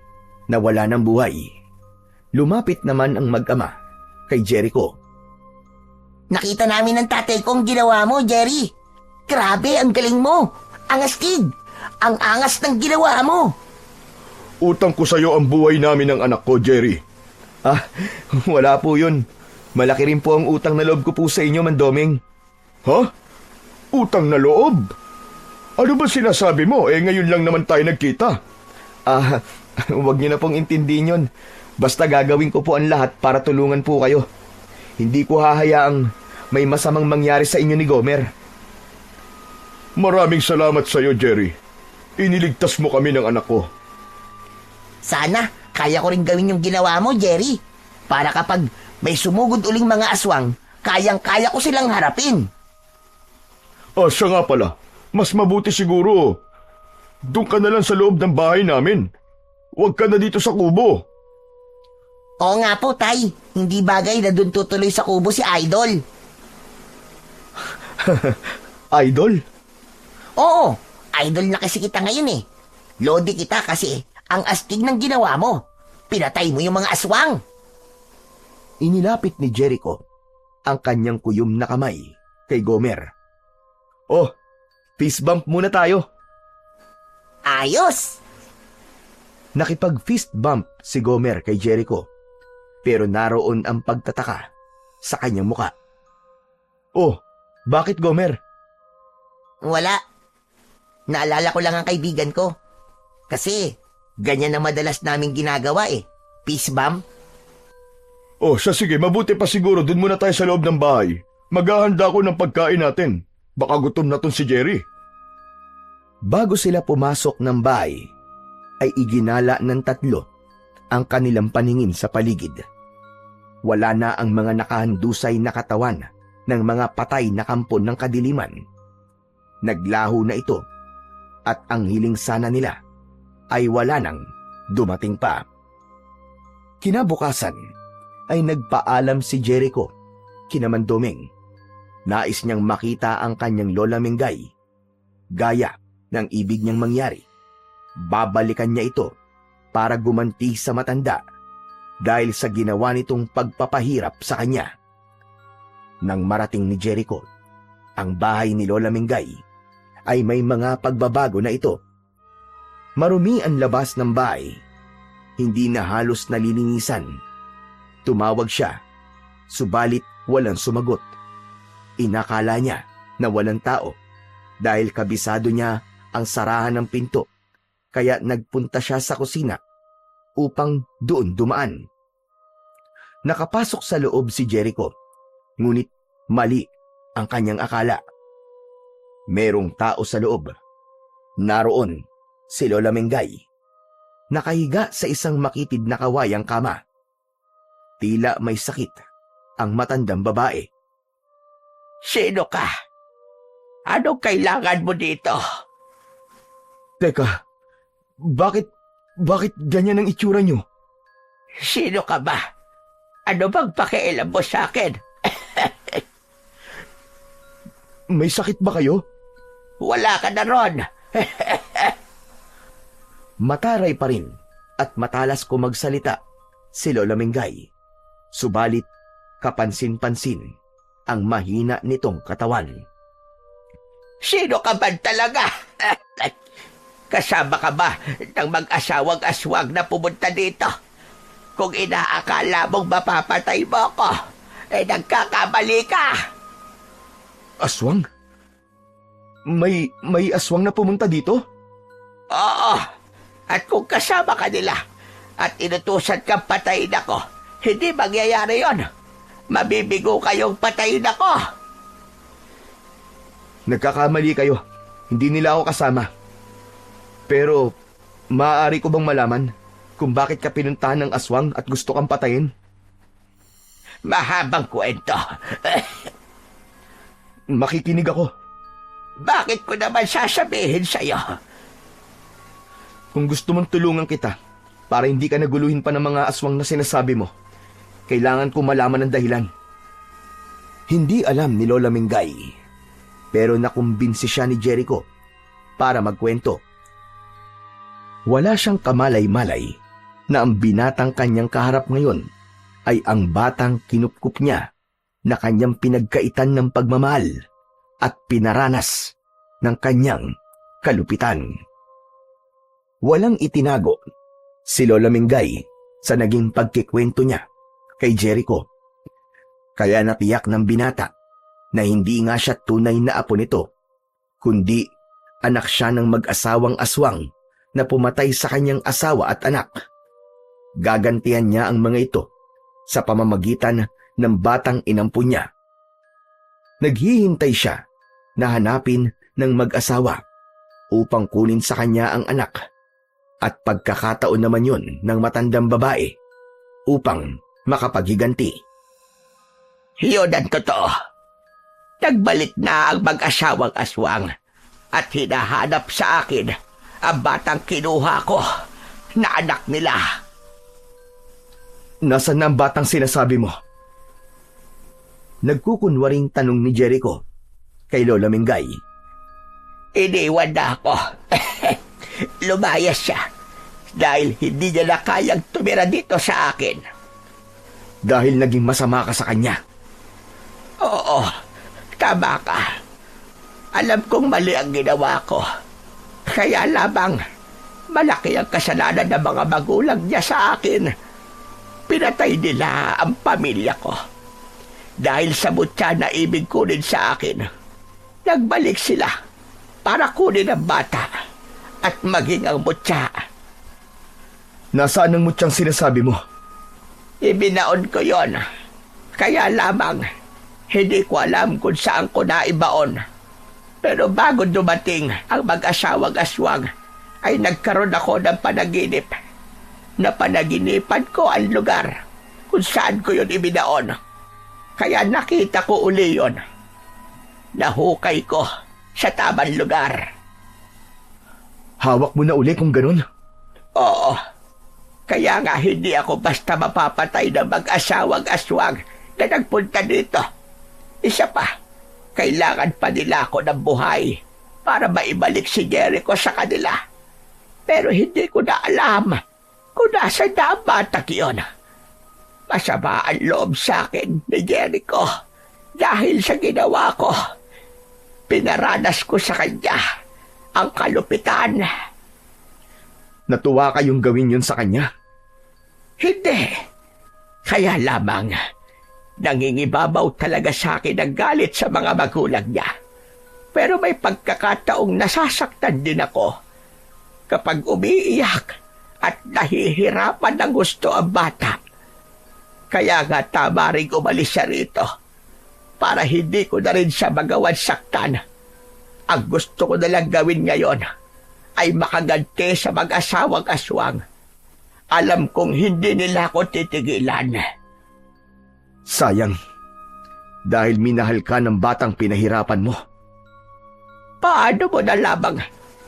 na wala ng buhay. Lumapit naman ang mag-ama kay Jericho. Nakita namin ng tatay ko ang ginawa mo, Jerry. Grabe, ang galing mo. Ang astig. Ang angas ng ginawa mo. Utang ko sa'yo ang buhay namin ng anak ko, Jerry. Ah, wala po yun. Malaki rin po ang utang na loob ko po sa inyo, Mandoming. Ha? Utang na loob? Ano ba sinasabi mo? Ngayon lang naman tayo nagkita. Ah, huwag niyo na pong intindihin yun. Basta gagawin ko po ang lahat para tulungan po kayo. Hindi ko hahayaang may masamang mangyari sa inyo ni Gomer. Maraming salamat sa'yo, Jerry. Iniligtas mo kami ng anak ko. Sana, kaya ko rin gawin yung ginawa mo, Jerry. Para kapag may sumugod uling mga aswang, kayang-kaya ko silang harapin. Siya nga pala. Mas mabuti siguro. Doon ka na lang sa loob ng bahay namin. Huwag ka na dito sa kubo. Oo nga po, Tay. Hindi bagay na dun tutuloy sa kubo si Idol. Idol? Oo, idol na kasi kita ngayon eh. Lodi kita kasi ang astig ng ginawa mo. Pinatay mo yung mga aswang. Inilapit ni Jericho ang kanyang kuyom na kamay kay Gomer. Oh, fist bump muna tayo. Ayos! Nakipag-fist bump si Gomer kay Jericho, pero naroon ang pagtataka sa kanyang muka. Oh, bakit Gomer? Wala. Naalala ko lang ang kaibigan ko. Kasi, ganyan ang madalas naming ginagawa eh. Peace bomb. Sige, mabuti pa siguro doon muna tayo sa loob ng bahay. Maghahanda ko ng pagkain natin. Baka gutom na ton si Jerry. Bago sila pumasok ng bahay, ay iginala ng tatlo ang kanilang paningin sa paligid. Wala na ang mga nakahandusay na katawan ng mga patay na kampon ng kadiliman. Naglaho na ito at ang hiling sana nila ay wala nang dumating pa. Kinabukasan ay nagpaalam si Jericho kina Mandoming. Nais niyang makita ang kanyang Lola Mengay. Gaya ng ibig niyang mangyari, babalikan niya ito para gumanti sa matanda dahil sa ginawa nitong pagpapahirap sa kanya. Nang marating ni Jericho ang bahay ni Lola Mengay, ay may mga pagbabago na ito. Marumi ang labas ng bahay, hindi na halos nalilinisan. Tumawag siya, subalit walang sumagot. Inakala niya na walang tao dahil kabisado niya ang sarahan ng pinto, kaya nagpunta siya sa kusina upang doon dumaan. Nakapasok sa loob si Jericho, ngunit mali ang kanyang akala. Merong tao sa loob. Naroon si Lola Mengay, nakahiga sa isang makitid na kawayang kama. Tila may sakit ang matandang babae. Sino ka? Anong kailangan mo dito? Teka, bakit ganyan ang itsura niyo? Sino ka ba? Ano bang pakialam mo sa akin? May sakit ba kayo? Wala ka na ron. Mataray pa rin at matalas ko magsalita si Lola Mengay. Subalit kapansin-pansin ang mahina nitong katawan. Sino ka ba talaga? Kasama ka ba ng mag-asawang aswang na pumunta dito? Kung inaakala mong mapapatay mo ako, nagkakamali ka. Aswang? May aswang na pumunta dito? Oo, at kung kasama ka nila at inutusan kang patayin ako, hindi mangyayari yon. Mabibigo kayong patayin ako. Nagkakamali kayo. Hindi nila ako kasama. Pero, maaari ko bang malaman kung bakit ka pinuntahan ng aswang at gusto kang patayin? Mahabang kwento. Makikinig ako. Bakit ko naman sasabihin sa'yo? Kung gusto mong tulungan kita para hindi ka naguluhin pa ng mga aswang na sinasabi mo, kailangan ko malaman ang dahilan. Hindi alam ni Lola Mengay, pero nakumbinsi siya ni Jericho para magkwento. Wala siyang kamalay-malay na ang binatang kanyang kaharap ngayon ay ang batang kinupkup niya na kanyang pinagkaitan ng pagmamahal at pinaranas ng kanyang kalupitan. Walang itinago si Lola Mingay sa naging pagkikwento niya kay Jericho. Kaya natiyak ng binata na hindi nga siya tunay na apo nito, kundi anak siya ng mag-asawang aswang na pumatay sa kanyang asawa at anak. Gagantihan niya ang mga ito sa pamamagitan ng batang inampun niya. Naghihintay siya na hanapin ng mag-asawa upang kunin sa kanya ang anak, at pagkakataon naman yun ng matandang babae upang makapaghiganti. Yun ang totoo. Nagbalik na ang mag-asawang aswang at hinahanap sa akin ang batang kinuha ko na anak nila. Nasaan na ang batang sinasabi mo? Nagkukunwaring tanong ni Jericho kay Lola Mingay. Iniwan na ako. Lumayas siya dahil hindi niya na kayang tumira dito sa akin. Dahil naging masama ka sa kanya. Oo, tama ka. Alam kong mali ang ginawa ko. Kaya lamang malaki ang kasalanan ng mga magulang niya sa akin. Pinatay nila ang pamilya ko. Dahil sa mutya na ibig kunin sa akin, nagbalik sila para kunin ang bata at maging ang mutya. Nasaan ang mutyang sinasabi mo? Ibinaon ko yon. Kaya lamang, hindi ko alam kung saan ko naibaon. Pero bago dumating ang mag-asawang aswang, ay nagkaroon ako ng panaginip. Napanaginipan ko ang lugar kung saan ko yon ibinaon. Kaya nakita ko uli yon. Nahukay ko sa tamang lugar. Hawak mo na uli kung ganun? Oo. Kaya nga hindi ako basta mapapatay ng mag-asawang aswang na nagpunta dito. Isa pa, kailangan pa nila ako ng buhay para maibalik si Jericho sa kanila. Pero hindi ko na alam kung nasa na ang batang iyon. Masama ang loob sa akin ni Jericho dahil sa ginawa ko. Pinaranas ko sa kanya ang kalupitan. Natuwa kayong gawin yun sa kanya? Hindi. Kaya lamang, nangingibabaw talaga sa akin ang galit sa mga magulang niya. Pero may pagkakataong nasasaktan din ako kapag umiiyak at nahihirapan ng gusto ang bata. Kaya nga tama rin umalis siya rito para hindi ko na rin siya magawan saktan. Ang gusto ko nalang gawin ngayon ay makaganti sa mag-asawang aswang. Alam kong hindi nila ako titigilan. Sayang. Dahil minahal ka ng batang pinahirapan mo. Paano mo na lamang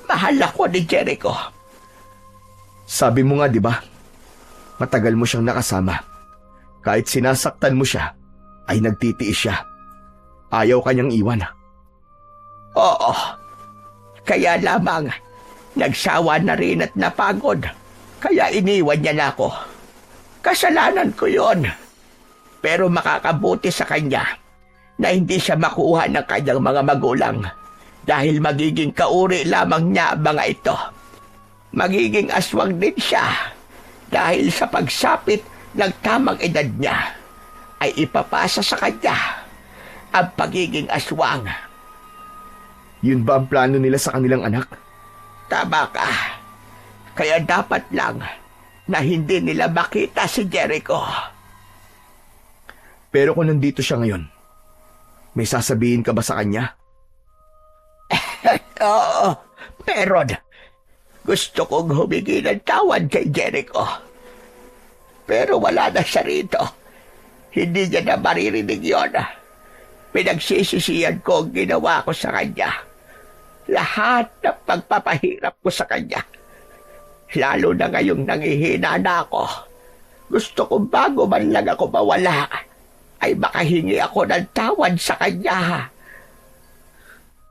mahal ako ni Jericho? Sabi mo nga, di ba? Matagal mo siyang nakasama. Kahit sinasaktan mo siya, ay nagtitiis siya. Ayaw kanyang iwan. Oo. Kaya lamang, nagsawa na rin at napagod. Kaya iniwan niya na ako. Kasalanan ko yon. Pero makakabuti sa kanya na hindi siya makuha ng kanyang mga magulang dahil magiging kauri lamang niya ang mga ito. Magiging aswang din siya dahil sa pagsapit ng tamang edad niya ay ipapasa sa kanya ang pagiging aswang. Yun ba ang plano nila sa kanilang anak? Tama ka. Kaya dapat lang na hindi nila makita si Jericho. Pero kung nandito siya ngayon, may sasabihin ka ba sa kanya? Oo, meron. Gusto kong humingi ng tawad kay Jericho. Pero wala na siya rito. Hindi niya na maririnig yun. Pinagsisisihan ko ang ginawa ko sa kanya. Lahat ng pagpapahirap ko sa kanya. Lalo na ngayong nangihina na ako. Gusto kong bago man lang ako mawala, ay makahingi ako ng tawad sa kanya.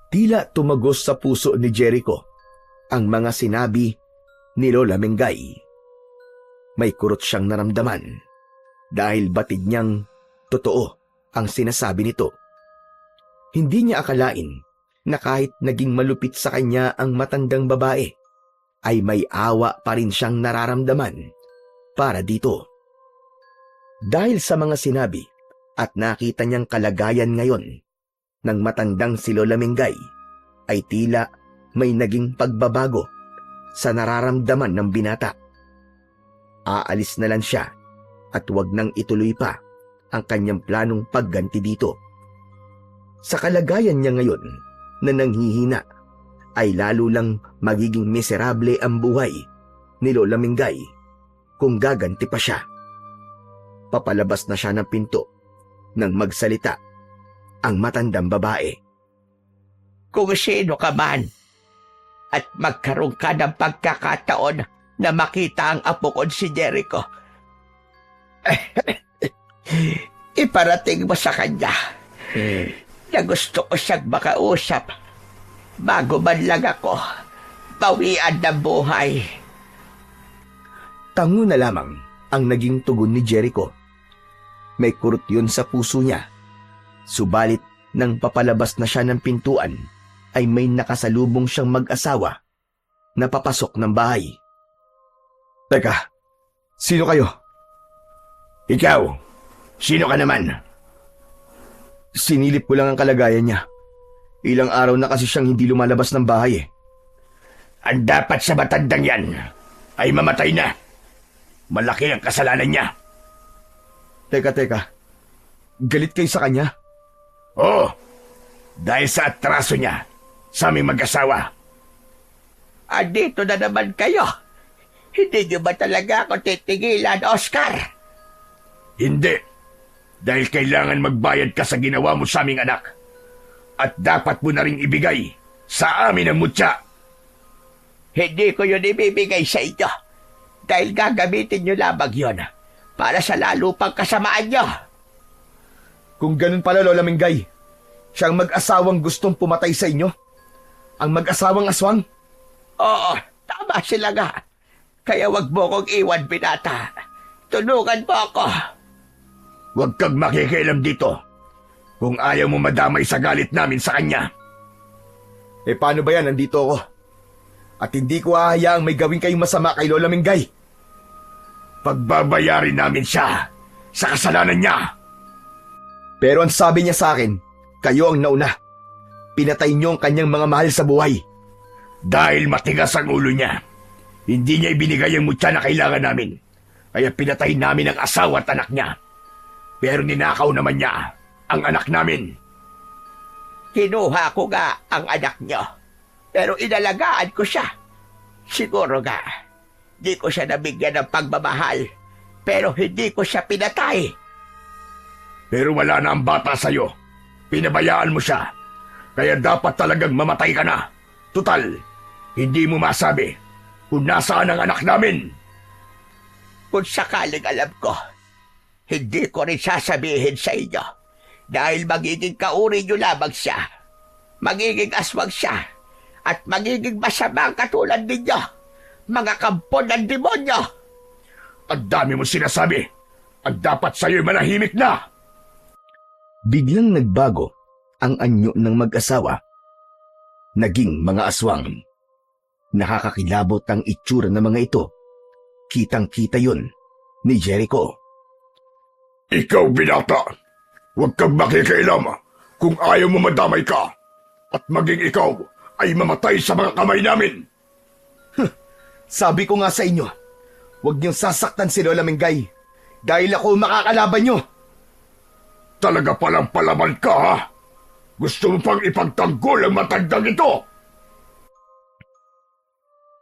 Tila tumagos sa puso ni Jericho ang mga sinabi ni Lola Mingay. May kurot siyang naramdaman dahil batid niyang totoo ang sinasabi nito. Hindi niya akalain na kahit naging malupit sa kanya ang matandang babae, ay may awa pa rin siyang nararamdaman para dito. Dahil sa mga sinabi at nakita niyang kalagayan ngayon ng matandang si Lola Mingay, ay tila may naging pagbabago sa nararamdaman ng binata. Aalis na lang siya at wag nang ituloy pa ang kanyang planong pagganti dito. Sa kalagayan niya ngayon na nanghihina, ay lalo lang magiging miserable ang buhay ni Lola Mingay kung gaganti pa siya. Papalabas na siya ng pinto nang magsalita ang matandang babae. Kung sino ka man at magkaroon ka ng pagkakataon na makita ang apo ko si Jericho, iparating mo sa kanya na gusto ko siyang makausap bago man lang ako bawian ng buhay. Tango na lamang ang naging tugon ni Jericho. May kurot yun sa puso niya. Subalit nang papalabas na siya ng pintuan, ay may nakasalubong siyang mag-asawa na papasok ng bahay. Teka, sino kayo? Ikaw, sino ka naman? Sinilip ko lang ang kalagayan niya. Ilang araw na kasi siyang hindi lumalabas ng bahay eh. Ang dapat sa matandang yan ay mamatay na. Malaki ang kasalanan niya. Teka. Galit kayo sa kanya? Oo, dahil sa atraso niya sa aming mag-asawa. Andito na naman kayo. Hindi niyo ba talaga ako titigilan, Oscar? Hindi, dahil kailangan magbayad ka sa ginawa mo sa aming anak. At dapat mo na ring ibigay sa amin ang mutya. Hindi ko yun ibibigay sa inyo dahil gagamitin niyo lamang yun para sa lalo pang kasamaan niyo. Kung ganun pala, Lola Mingay, siyang mag-asawang gustong pumatay sa inyo? Ang mag-asawang aswang? Oo, tama sila nga. Kaya wag mo kong iwan, binata. Tulungan mo ako. Huwag kang makikialam dito kung ayaw mo madamay sa galit namin sa kanya. Eh paano ba yan? Nandito ako. At hindi ko hahayaang may gawin kayong masama kay Lola Mingay. Pagbabayarin namin siya sa kasalanan niya. Pero ang sabi niya sa akin, kayo ang nauna. Pinatay niyo ang kanyang mga mahal sa buhay. Dahil matigas ang ulo niya, hindi niya ibinigay ang mutya na kailangan namin. Kaya pinatay namin ang asawa at anak niya. Pero ninakaw naman niya ang anak namin. Kinuha ko nga ang anak niyo, pero inalagaan ko siya. Siguro nga, di ko siya nabigyan ng pagmamahal, pero hindi ko siya pinatay. Pero wala na ang bata sa'yo. Pinabayaan mo siya. Kaya dapat talagang mamatay ka na. Tutal, hindi mo masabi kung nasaan ang anak namin. Kung sakaling alam ko, hindi ko rin sasabihin sa inyo dahil magiging kauri niyo lamang siya. Magiging aswang siya at magiging masamang katulad ninyo, mga kampon ng demonyo. Ang dami mo sinasabi. Ang dapat sa'yo'y manahimik na. Biglang nagbago ang anyo ng mag-asawa. Naging mga aswang. Nakakakilabot ang itsura ng mga ito. Kitang-kita yun ni Jericho. Ikaw, binata, huwag kang makikialam kung ayaw mo madamay ka. At maging ikaw ay mamatay sa mga kamay namin. Sabi ko nga sa inyo, huwag niyong sasaktan si Lola Mingay dahil ako makakalaban niyo. Talaga palang palaban ka, ha? Gusto mo pang ipagtanggol ang matandang ito?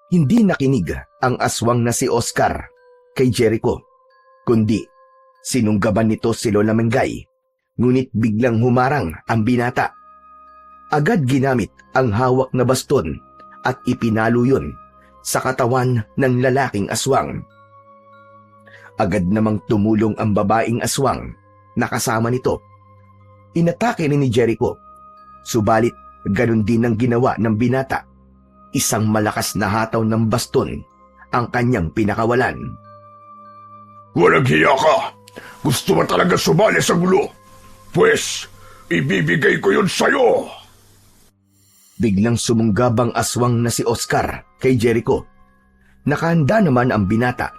Hindi nakinig ang aswang na si Oscar kay Jericho, kundi sinunggaban nito si Lola Mingay, ngunit biglang humarang ang binata. Agad ginamit ang hawak na baston at ipinalo yun sa katawan ng lalaking aswang. Agad namang tumulong ang babaeng aswang na kasama nito. Inatake ni Jericho, subalit ganun din ang ginawa ng binata. Isang malakas na hataw ng baston ang kanyang pinakawalan. Walang hiya ka! Gusto mo talaga sumali sa gulo? Pwes, ibibigay ko yun sa'yo. Biglang sumunggab ang aswang na si Oscar kay Jericho. Nakahanda naman ang binata.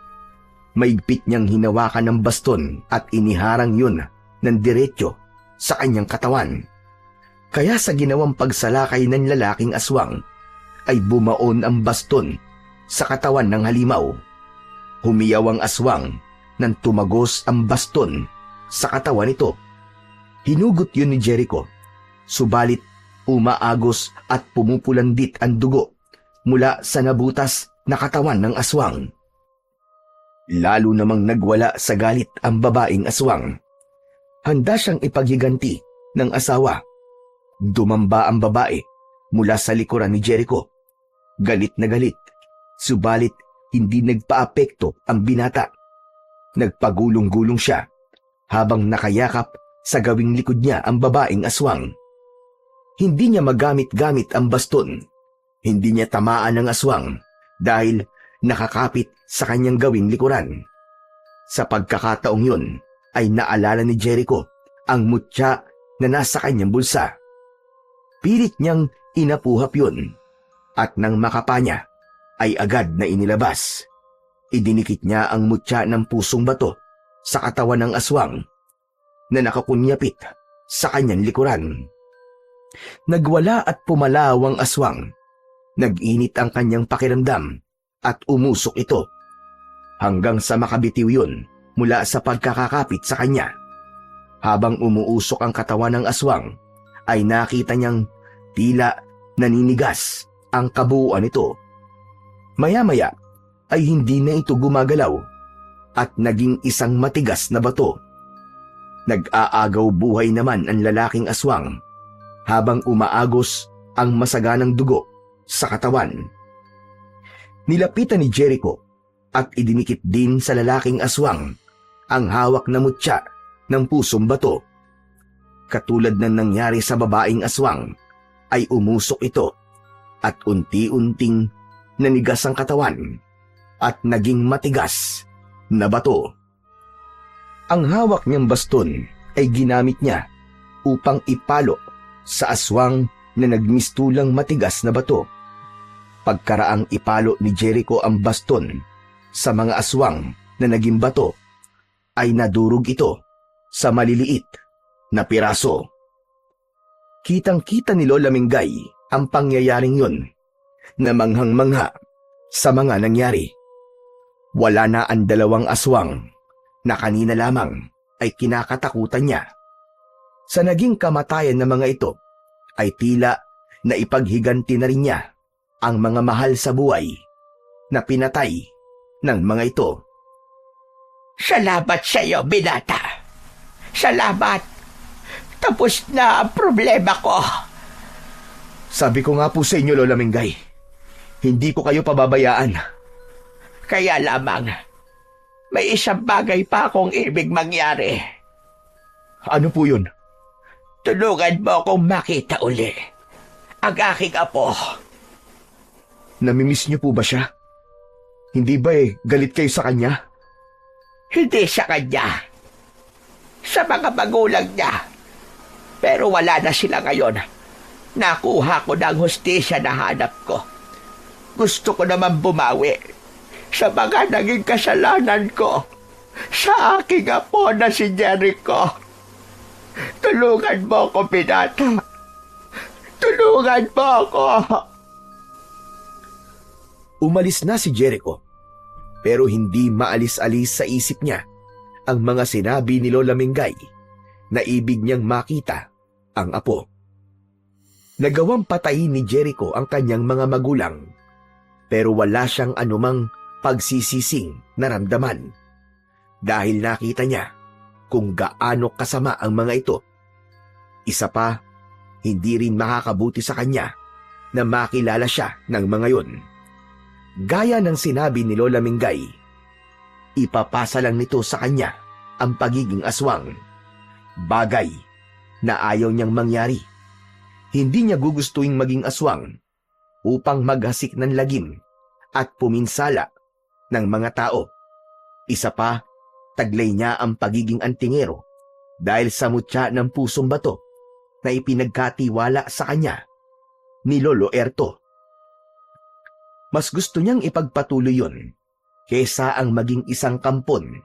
Maigpit niyang hinawakan ng baston at iniharang yun ng diretso sa kanyang katawan. Kaya sa ginawang pagsalakay ng lalaking aswang, ay bumaon ang baston sa katawan ng halimaw. Humiyaw ang aswang nang tumagos ang baston sa katawan nito. Hinugot yun ni Jericho, subalit umaagos at pumupulandit ang dugo mula sa nabutas na katawan ng aswang. Lalo namang nagwala sa galit ang babaeng aswang. Handa siyang ipaghiganti ng asawa. Dumamba ang babae mula sa likuran ni Jericho. Galit na galit, subalit hindi nagpaapekto ang binata. Nagpagulong-gulong siya habang nakayakap sa gawing likod niya ang babaeng aswang. Hindi niya magamit-gamit ang baston. Hindi niya tamaan ng aswang dahil nakakapit sa kanyang gawing likuran. Sa pagkakataong yun ay naalala ni Jericho ang mutya na nasa kanyang bulsa. Pilit niyang inapuhap yun at nang makapa niya ay agad na inilabas. Idinikit niya ang mutya ng pusong bato sa katawan ng aswang na nakakunyapit sa kanyang likuran. Nagwala at pumalaw ang aswang. Nag-init ang kanyang pakiramdam at umusok ito hanggang sa makabitiw yun mula sa pagkakakapit sa kanya. Habang umuusok ang katawan ng aswang, ay nakita niyang tila naninigas ang kabuuan nito. Maya-maya ay hindi na ito gumagalaw at naging isang matigas na bato. Nag-aagaw buhay naman ang lalaking aswang habang umaagos ang masaganang dugo sa katawan. Nilapitan ni Jericho at idinikit din sa lalaking aswang ang hawak na mutya ng pusong bato. Katulad ng nangyari sa babaeng aswang, ay umusok ito at unti-unting nanigas ang katawan at naging matigas na bato. Ang hawak niyang baston ay ginamit niya upang ipalo sa aswang na nagmistulang matigas na bato. Pagkaraang ipalo ni Jericho ang baston sa mga aswang na naging bato, ay nadurog ito sa maliliit na piraso. Kitang-kita ni Lola Mingay ang pangyayaring yun na manghang-mangha sa mga nangyari. Wala na ang dalawang aswang na kanina lamang ay kinakatakutan niya. Sa naging kamatayan ng mga ito, ay tila na ipaghiganti na rin niya ang mga mahal sa buhay na pinatay ng mga ito. Salamat sa iyo, binata. Salamat. Tapos na ang problema ko. Sabi ko nga po sa inyo, Lola Mingay, hindi ko kayo pababayaan. Kaya lamang, may isang bagay pa akong ibig mangyari. Ano po yun? Tulungan mo akong makita uli ang aking apo. Namimiss niyo po ba siya? Hindi ba galit kayo sa kanya? Hindi sa kanya. Sa mga magulang niya. Pero wala na sila ngayon. Nakuha ko ng hustisya na hanap ko. Gusto ko naman bumawi sa mga naging kasalanan ko sa aking apo na si Jericho. Tulungan mo ako, binata. Tulungan mo ako. Umalis na si Jericho, pero hindi maalis-alis sa isip niya ang mga sinabi ni Lola Mingay na ibig niyang makita ang apo. Nagawang patayin ni Jericho ang kanyang mga magulang, pero wala siyang anumang pagsisising naramdaman dahil nakita niya kung gaano kasama ang mga ito. Isa pa, hindi rin makakabuti sa kanya na makilala siya ng mga yon. Gaya ng sinabi ni Lola Mingay, ipapasa lang nito sa kanya ang pagiging aswang. Bagay na ayaw niyang mangyari. Hindi niya gugustuhin maging aswang upang maghasik ng lagim at puminsala ng mga tao. Isa pa, taglay niya ang pagiging antingero dahil sa mutya ng pusong bato na ipinagkatiwala sa kanya ni Lolo Erto. Mas gusto niyang ipagpatuloy yun kesa ang maging isang kampon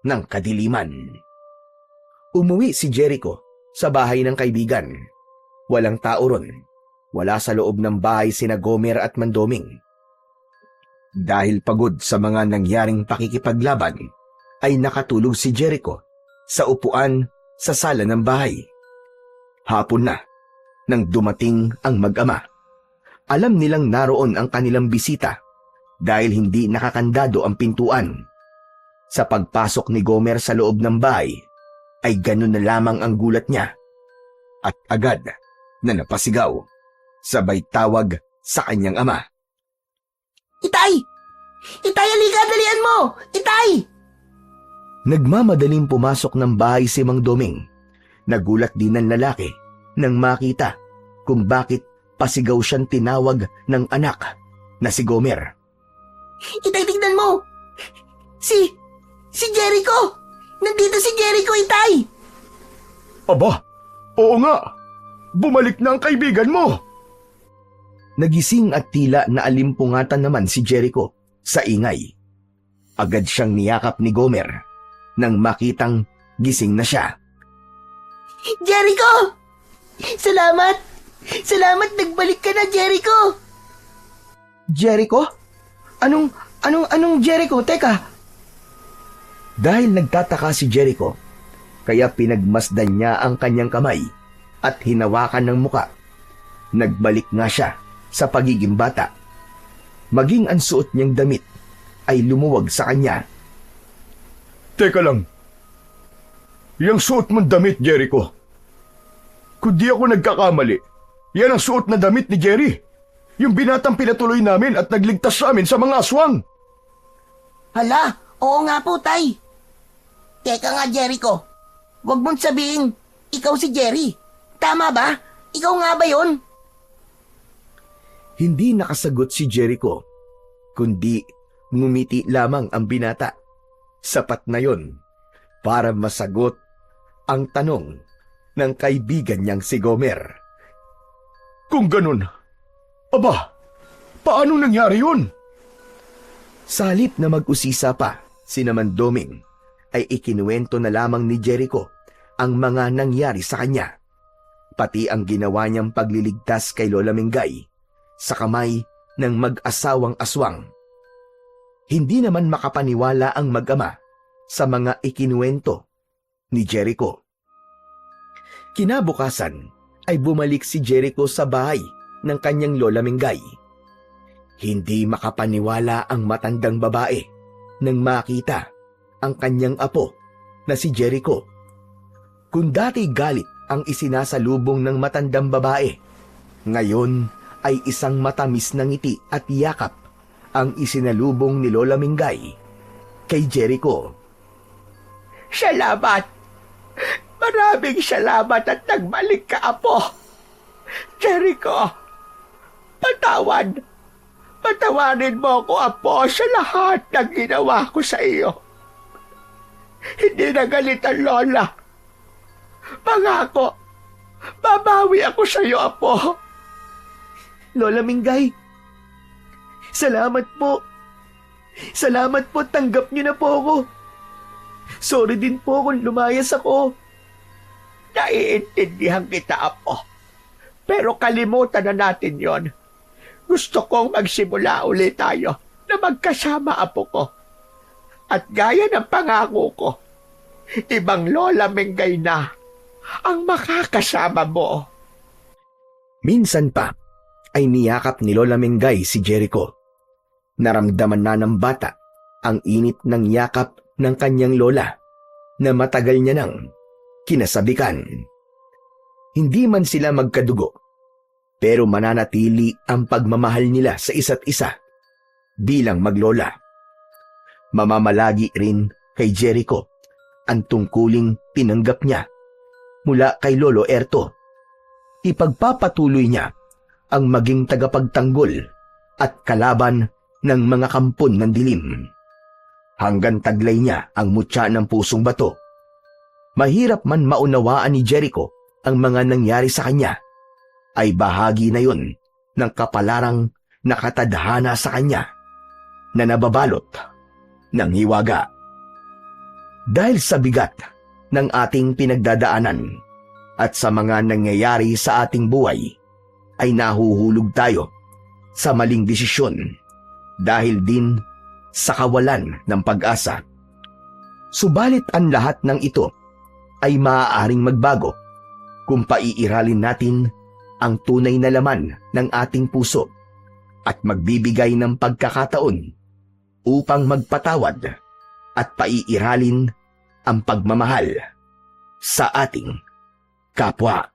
ng kadiliman. Umuwi si Jericho sa bahay ng kaibigan. Walang tao ron. Wala sa loob ng bahay sina Gomer at Mandoming. Dahil pagod sa mga nangyaring pakikipaglaban, ay nakatulog si Jericho sa upuan sa sala ng bahay. Hapon na nang dumating ang mag-ama. Alam nilang naroon ang kanilang bisita dahil hindi nakakandado ang pintuan. Sa pagpasok ni Gomer sa loob ng bahay, ay ganun na lamang ang gulat niya. At agad na napasigaw, sabay tawag sa kanyang ama. Itay! Itay, halika, dalian mo! Itay! Nagmamadaling pumasok ng bahay si Mang Doming. Nagulat din ang lalaki nang makita kung bakit pasigaw siyang tinawag ng anak na si Gomer. Itay, tignan mo! Si Jericho! Nandito si Jericho, Itay! Aba, oo nga. Bumalik na ang kaibigan mo. Nagising at tila naalimpungatan naman si Jericho sa ingay. Agad siyang niyakap ni Gomer nang makitang gising na siya. Jericho! Salamat! Salamat, nagbalik ka na, Jericho! Jericho? Anong Jericho? Teka, Dahil nagtataka si Jericho, kaya pinagmasdan niya ang kanyang kamay at hinawakan ng muka. Nagbalik nga siya sa pagiging bata. Maging ang suot niyang damit ay lumuwag sa kanya. Teka lang. Yang suot mong damit, Jericho. Kung di ako nagkakamali, yan ang suot na damit ni Jerry. Yung binatang pinatuloy namin at nagligtas sa amin sa mga aswang. Hala, oo nga po, Tay. Teka nga, Jericho. Huwag mong sabihin, ikaw si Jerry. Tama ba? Ikaw nga ba yun? Hindi nakasagot si Jericho, kundi ngumiti lamang ang binata. Sapat na yon para masagot ang tanong ng kaibigan niyang si Gomer. Kung ganun, aba, paano nangyari yun? Sa halip na mag-usisa pa, si Mandoming ay ikinuwento na lamang ni Jericho ang mga nangyari sa kanya, pati ang ginawa niyang pagliligtas kay Lola Mingay sa kamay ng mag-asawang aswang. Hindi naman makapaniwala ang mag-ama sa mga ikinuwento ni Jericho. Kinabukasan ay bumalik si Jericho sa bahay ng kanyang Lola Mingay. Hindi makapaniwala ang matandang babae nang makita ang kanyang apo na si Jericho. Kung dati galit ang isinasalubong ng matandang babae, ngayon ay isang matamis na ngiti at yakap ang isinalubong ni Lola Mingay kay Jericho. Salamat! Maraming salamat at nagbalik ka, Apo! Jericho! Patawarin mo ako, Apo, sa lahat ng ginawa ko sa iyo. Hindi na galit ang Lola. Pangako, babawi ako sa iyo, Apo. Lola Mingay, salamat po. Salamat po, tanggap niyo na po ako. Sorry din po kung lumayas ako. Naiintindihan kita, Apo. Pero kalimutan na natin yon. Gusto kong magsimula ulit tayo na magkasama, Apo ko. At gaya ng pangako ko, ibang Lola Mingay na ang makakasama mo. Minsan pa ay niyakap ni Lola Mingay si Jericho. Naramdaman na ng bata ang init ng yakap ng kanyang lola na matagal niya nang kinasabikan. Hindi man sila magkadugo, pero mananatili ang pagmamahal nila sa isa't isa bilang maglola. Mamamalagi rin kay Jericho ang tungkuling tinanggap niya mula kay Lolo Erto. Ipagpapatuloy niya ang maging tagapagtanggol at kalaban ng mga kampon ng dilim. Hanggang taglay niya ang mutya ng pusong bato mahirap man maunawaan ni Jericho ang mga nangyari sa kanya, ay bahagi na yun ng kapalarang nakatadhana sa kanya na nababalot ng hiwaga. Dahil sa bigat ng ating pinagdadaanan at sa mga nangyayari sa ating buhay, ay nahuhulog tayo sa maling desisyon dahil din sa kawalan ng pag-asa. Subalit ang lahat ng ito ay maaaring magbago kung paiiralin natin ang tunay na laman ng ating puso at magbibigay ng pagkakataon upang magpatawad at paiiralin ang pagmamahal sa ating kapwa.